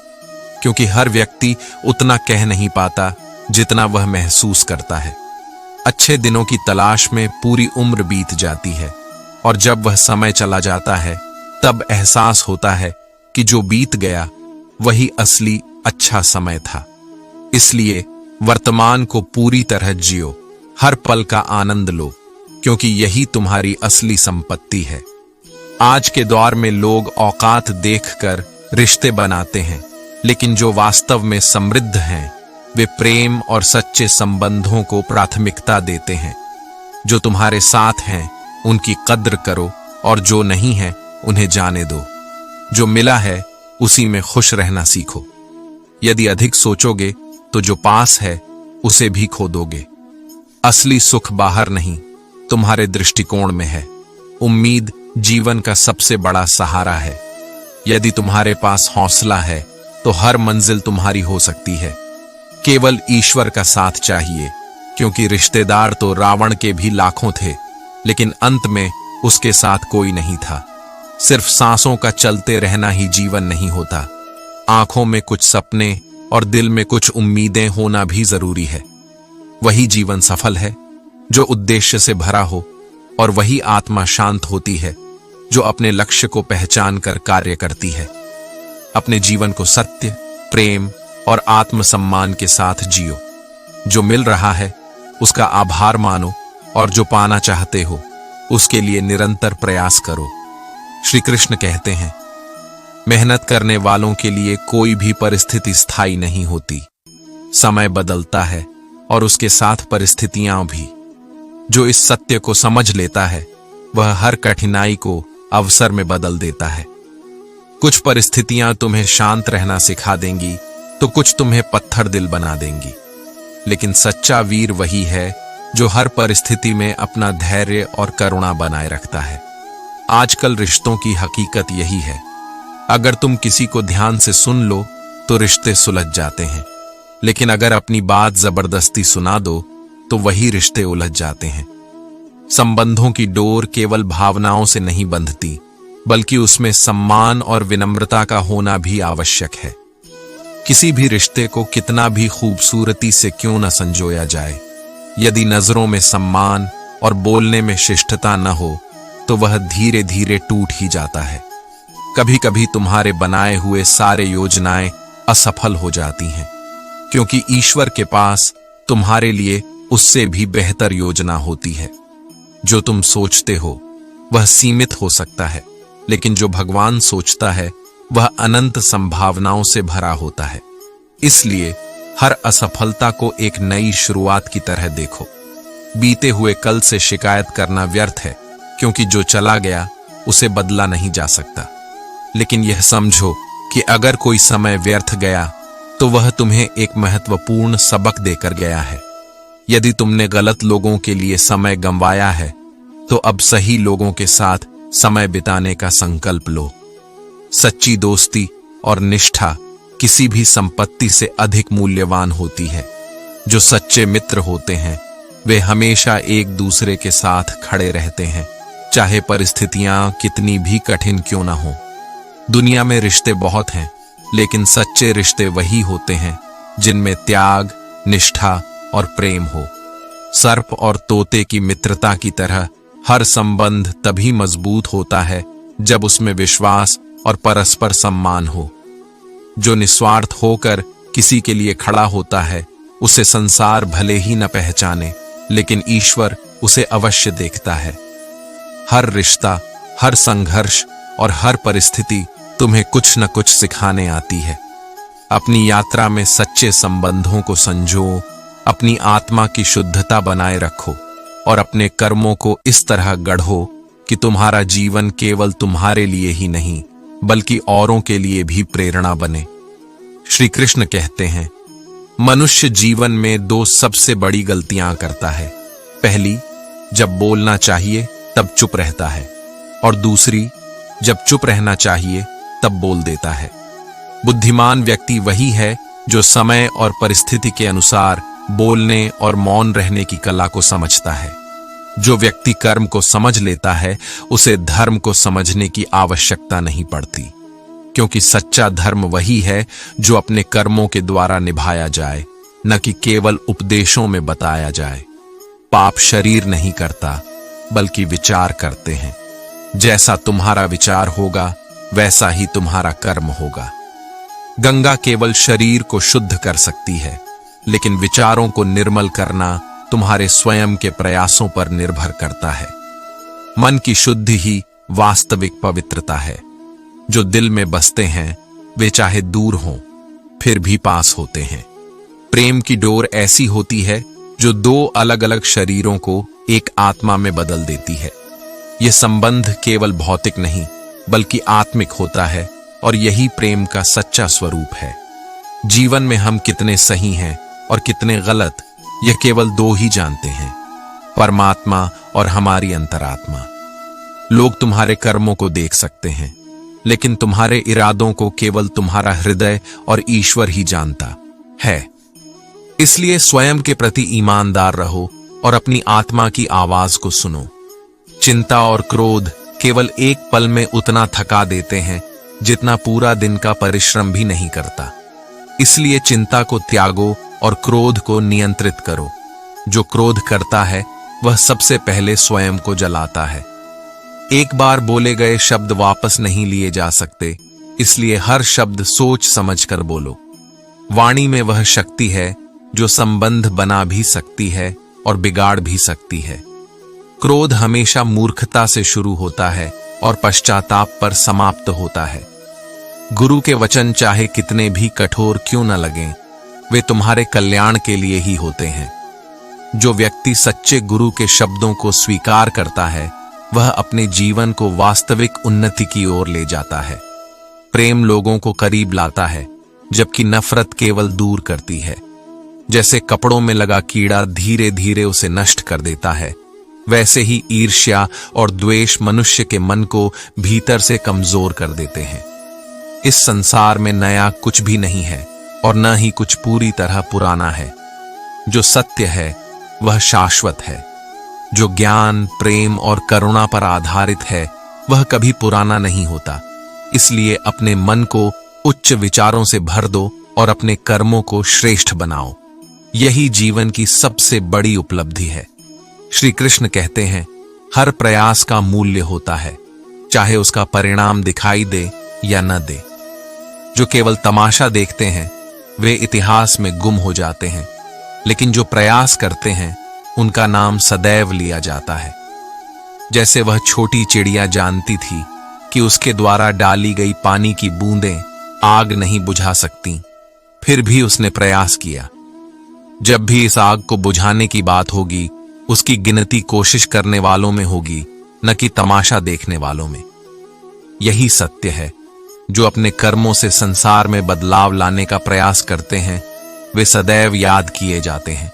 क्योंकि हर व्यक्ति उतना कह नहीं पाता जितना वह महसूस करता है। अच्छे दिनों की तलाश में पूरी उम्र बीत जाती है और जब वह समय चला जाता है तब एहसास होता है कि जो बीत गया वही असली अच्छा समय था। इसलिए वर्तमान को पूरी तरह जियो, हर पल का आनंद लो, क्योंकि यही तुम्हारी असली संपत्ति है। आज के दौर में लोग औकात देखकर रिश्ते बनाते हैं, लेकिन जो वास्तव में समृद्ध हैं वे प्रेम और सच्चे संबंधों को प्राथमिकता देते हैं। जो तुम्हारे साथ हैं उनकी कद्र करो और जो नहीं है उन्हें जाने दो। जो मिला है उसी में खुश रहना सीखो। यदि अधिक सोचोगे तो जो पास है उसे भी खो दोगे। असली सुख बाहर नहीं, तुम्हारे दृष्टिकोण में है। उम्मीद जीवन का सबसे बड़ा सहारा है। यदि तुम्हारे पास हौसला है तो हर मंजिल तुम्हारी हो सकती है। केवल ईश्वर का साथ चाहिए, क्योंकि रिश्तेदार तो रावण के भी लाखों थे, लेकिन अंत में उसके साथ कोई नहीं था। सिर्फ सांसों का चलते रहना ही जीवन नहीं होता। आंखों में कुछ सपने और दिल में कुछ उम्मीदें होना भी जरूरी है। वही जीवन सफल है जो उद्देश्य से भरा हो, और वही आत्मा शांत होती है जो अपने लक्ष्य को पहचान कर कार्य करती है। अपने जीवन को सत्य, प्रेम और आत्मसम्मान के साथ जियो। जो मिल रहा है उसका आभार मानो और जो पाना चाहते हो उसके लिए निरंतर प्रयास करो। श्री कृष्ण कहते हैं, मेहनत करने वालों के लिए कोई भी परिस्थिति स्थायी नहीं होती। समय बदलता है और उसके साथ परिस्थितियां भी। जो इस सत्य को समझ लेता है वह हर कठिनाई को अवसर में बदल देता है। कुछ परिस्थितियां तुम्हें शांत रहना सिखा देंगी तो कुछ तुम्हें पत्थर दिल बना देंगी, लेकिन सच्चा वीर वही है जो हर परिस्थिति में अपना धैर्य और करुणा बनाए रखता है। आजकल रिश्तों की हकीकत यही है, अगर तुम किसी को ध्यान से सुन लो तो रिश्ते सुलझ जाते हैं, लेकिन अगर अपनी बात जबरदस्ती सुना दो तो वही रिश्ते उलझ जाते हैं। संबंधों की डोर केवल भावनाओं से नहीं बंधती, बल्कि उसमें सम्मान और विनम्रता का होना भी आवश्यक है। किसी भी रिश्ते को कितना भी खूबसूरती से क्यों न संजोया जाए, यदि नजरों में सम्मान और बोलने में शिष्टता न हो तो वह धीरे धीरे टूट ही जाता है। कभी कभी तुम्हारे बनाए हुए सारे योजनाएं असफल हो जाती हैं, क्योंकि ईश्वर के पास तुम्हारे लिए उससे भी बेहतर योजना होती है। जो तुम सोचते हो वह सीमित हो सकता है, लेकिन जो भगवान सोचता है वह अनंत संभावनाओं से भरा होता है। इसलिए हर असफलता को एक नई शुरुआत की तरह देखो। बीते हुए कल से शिकायत करना व्यर्थ है, क्योंकि जो चला गया उसे बदला नहीं जा सकता। लेकिन यह समझो कि अगर कोई समय व्यर्थ गया तो वह तुम्हें एक महत्वपूर्ण सबक देकर गया है। यदि तुमने गलत लोगों के लिए समय गंवाया है तो अब सही लोगों के साथ समय बिताने का संकल्प लो। सच्ची दोस्ती और निष्ठा किसी भी संपत्ति से अधिक मूल्यवान होती है। जो सच्चे मित्र होते हैं वे हमेशा एक दूसरे के साथ खड़े रहते हैं, चाहे परिस्थितियां कितनी भी कठिन क्यों ना हो। दुनिया में रिश्ते बहुत हैं, लेकिन सच्चे रिश्ते वही होते हैं जिनमें त्याग, निष्ठा और प्रेम हो। सर्प और तोते की मित्रता की तरह हर संबंध तभी मजबूत होता है जब उसमें विश्वास और परस्पर सम्मान हो। जो निस्वार्थ होकर किसी के लिए खड़ा होता है उसे संसार भले ही न पहचाने, लेकिन ईश्वर उसे अवश्य देखता है। हर रिश्ता, हर संघर्ष और हर परिस्थिति तुम्हें कुछ न कुछ सिखाने आती है। अपनी यात्रा में सच्चे संबंधों को संजो, अपनी आत्मा की शुद्धता बनाए रखो और अपने कर्मों को इस तरह गढ़ो कि तुम्हारा जीवन केवल तुम्हारे लिए ही नहीं बल्कि औरों के लिए भी प्रेरणा बने। श्री कृष्ण कहते हैं, मनुष्य जीवन में दो सबसे बड़ी गलतियां करता है। पहली, जब बोलना चाहिए तब चुप रहता है, और दूसरी, जब चुप रहना चाहिए तब बोल देता है। बुद्धिमान व्यक्ति वही है जो समय और परिस्थिति के अनुसार बोलने और मौन रहने की कला को समझता है। जो व्यक्ति कर्म को समझ लेता है उसे धर्म को समझने की आवश्यकता नहीं पड़ती, क्योंकि सच्चा धर्म वही है जो अपने कर्मों के द्वारा निभाया जाए, न कि केवल उपदेशों में बताया जाए। पाप शरीर नहीं करता बल्कि विचार करते हैं। जैसा तुम्हारा विचार होगा वैसा ही तुम्हारा कर्म होगा। गंगा केवल शरीर को शुद्ध कर सकती है, लेकिन विचारों को निर्मल करना तुम्हारे स्वयं के प्रयासों पर निर्भर करता है। मन की शुद्धि ही वास्तविक पवित्रता है। जो दिल में बसते हैं वे चाहे दूर हों फिर भी पास होते हैं। प्रेम की डोर ऐसी होती है जो दो अलग अलग शरीरों को एक आत्मा में बदल देती है। यह संबंध केवल भौतिक नहीं बल्कि आत्मिक होता है, और यही प्रेम का सच्चा स्वरूप है। जीवन में हम कितने सही हैं और कितने गलत यह केवल दो ही जानते हैं, परमात्मा और हमारी अंतरात्मा। लोग तुम्हारे कर्मों को देख सकते हैं, लेकिन तुम्हारे इरादों को केवल तुम्हारा हृदय और ईश्वर ही जानता है। इसलिए स्वयं के प्रति ईमानदार रहो और अपनी आत्मा की आवाज को सुनो। चिंता और क्रोध केवल एक पल में उतना थका देते हैं जितना पूरा दिन का परिश्रम भी नहीं करता। इसलिए चिंता को त्यागो और क्रोध को नियंत्रित करो। जो क्रोध करता है वह सबसे पहले स्वयं को जलाता है। एक बार बोले गए शब्द वापस नहीं लिए जा सकते, इसलिए हर शब्द सोच समझकर बोलो। वाणी में वह शक्ति है जो संबंध बना भी सकती है और बिगाड़ भी सकती है। क्रोध हमेशा मूर्खता से शुरू होता है और पश्चाताप पर समाप्त होता है। गुरु के वचन चाहे कितने भी कठोर क्यों न लगें, वे तुम्हारे कल्याण के लिए ही होते हैं। जो व्यक्ति सच्चे गुरु के शब्दों को स्वीकार करता है वह अपने जीवन को वास्तविक उन्नति की ओर ले जाता है। प्रेम लोगों को करीब लाता है, जबकि नफरत केवल दूर करती है। जैसे कपड़ों में लगा कीड़ा धीरे धीरे उसे नष्ट कर देता है, वैसे ही ईर्ष्या और द्वेष मनुष्य के मन को भीतर से कमजोर कर देते हैं। इस संसार में नया कुछ भी नहीं है और न ही कुछ पूरी तरह पुराना है। जो सत्य है वह शाश्वत है। जो ज्ञान, प्रेम और करुणा पर आधारित है वह कभी पुराना नहीं होता। इसलिए अपने मन को उच्च विचारों से भर दो और अपने कर्मों को श्रेष्ठ बनाओ। यही जीवन की सबसे बड़ी उपलब्धि है। श्री कृष्ण कहते हैं, हर प्रयास का मूल्य होता है, चाहे उसका परिणाम दिखाई दे या न दे। जो केवल तमाशा देखते हैं वे इतिहास में गुम हो जाते हैं, लेकिन जो प्रयास करते हैं उनका नाम सदैव लिया जाता है। जैसे वह छोटी चिड़िया जानती थी कि उसके द्वारा डाली गई पानी की बूंदें आग नहीं बुझा सकती, फिर भी उसने प्रयास किया। जब भी इस आग को बुझाने की बात होगी, उसकी गिनती कोशिश करने वालों में होगी, न कि तमाशा देखने वालों में। यही सत्य है। जो अपने कर्मों से संसार में बदलाव लाने का प्रयास करते हैं वे सदैव याद किए जाते हैं।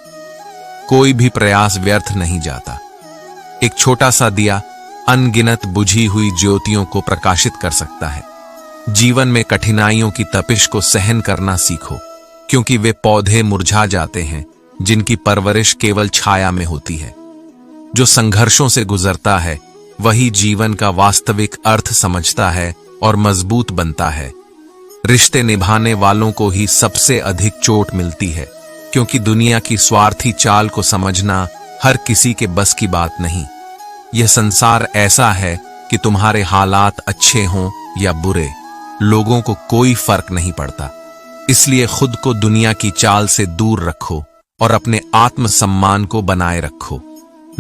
कोई भी प्रयास व्यर्थ नहीं जाता। एक छोटा सा दिया अनगिनत बुझी हुई ज्योतियों को प्रकाशित कर सकता है। जीवन में कठिनाइयों की तपिश को सहन करना सीखो, क्योंकि वे पौधे मुरझा जाते हैं जिनकी परवरिश केवल छाया में होती है। जो संघर्षों से गुजरता है वही जीवन का वास्तविक अर्थ समझता है और मजबूत बनता है। रिश्ते निभाने वालों को ही सबसे अधिक चोट मिलती है, क्योंकि दुनिया की स्वार्थी चाल को समझना हर किसी के बस की बात नहीं। यह संसार ऐसा है कि तुम्हारे हालात अच्छे हों या बुरे, लोगों को कोई फर्क नहीं पड़ता। इसलिए खुद को दुनिया की चाल से दूर रखो और अपने आत्मसम्मान को बनाए रखो।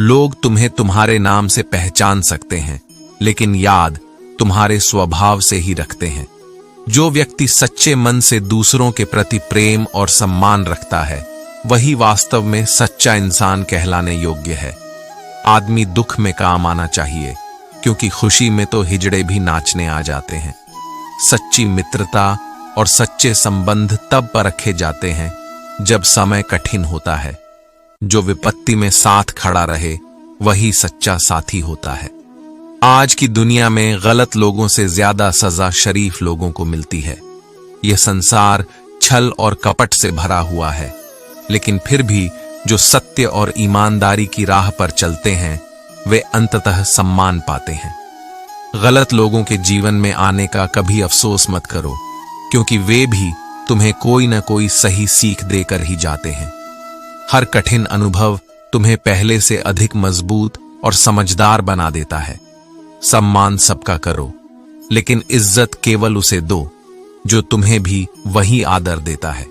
लोग तुम्हें तुम्हारे नाम से पहचान सकते हैं, लेकिन याद तुम्हारे स्वभाव से ही रखते हैं। जो व्यक्ति सच्चे मन से दूसरों के प्रति प्रेम और सम्मान रखता है वही वास्तव में सच्चा इंसान कहलाने योग्य है। आदमी दुख में काम आना चाहिए, क्योंकि खुशी में तो हिजड़े भी नाचने आ जाते हैं। सच्ची मित्रता और सच्चे संबंध तब परखे जाते हैं जब समय कठिन होता है। जो विपत्ति में साथ खड़ा रहे वही सच्चा साथी होता है। आज की दुनिया में गलत लोगों से ज्यादा सजा शरीफ लोगों को मिलती है। यह संसार छल और कपट से भरा हुआ है, लेकिन फिर भी जो सत्य और ईमानदारी की राह पर चलते हैं वे अंततः सम्मान पाते हैं। गलत लोगों के जीवन में आने का कभी अफसोस मत करो, क्योंकि वे भी तुम्हें कोई न कोई सही सीख देकर ही जाते हैं। हर कठिन अनुभव तुम्हें पहले से अधिक मजबूत और समझदार बना देता है। सम्मान सबका करो, लेकिन इज्जत केवल उसे दो जो तुम्हें भी वही आदर देता है।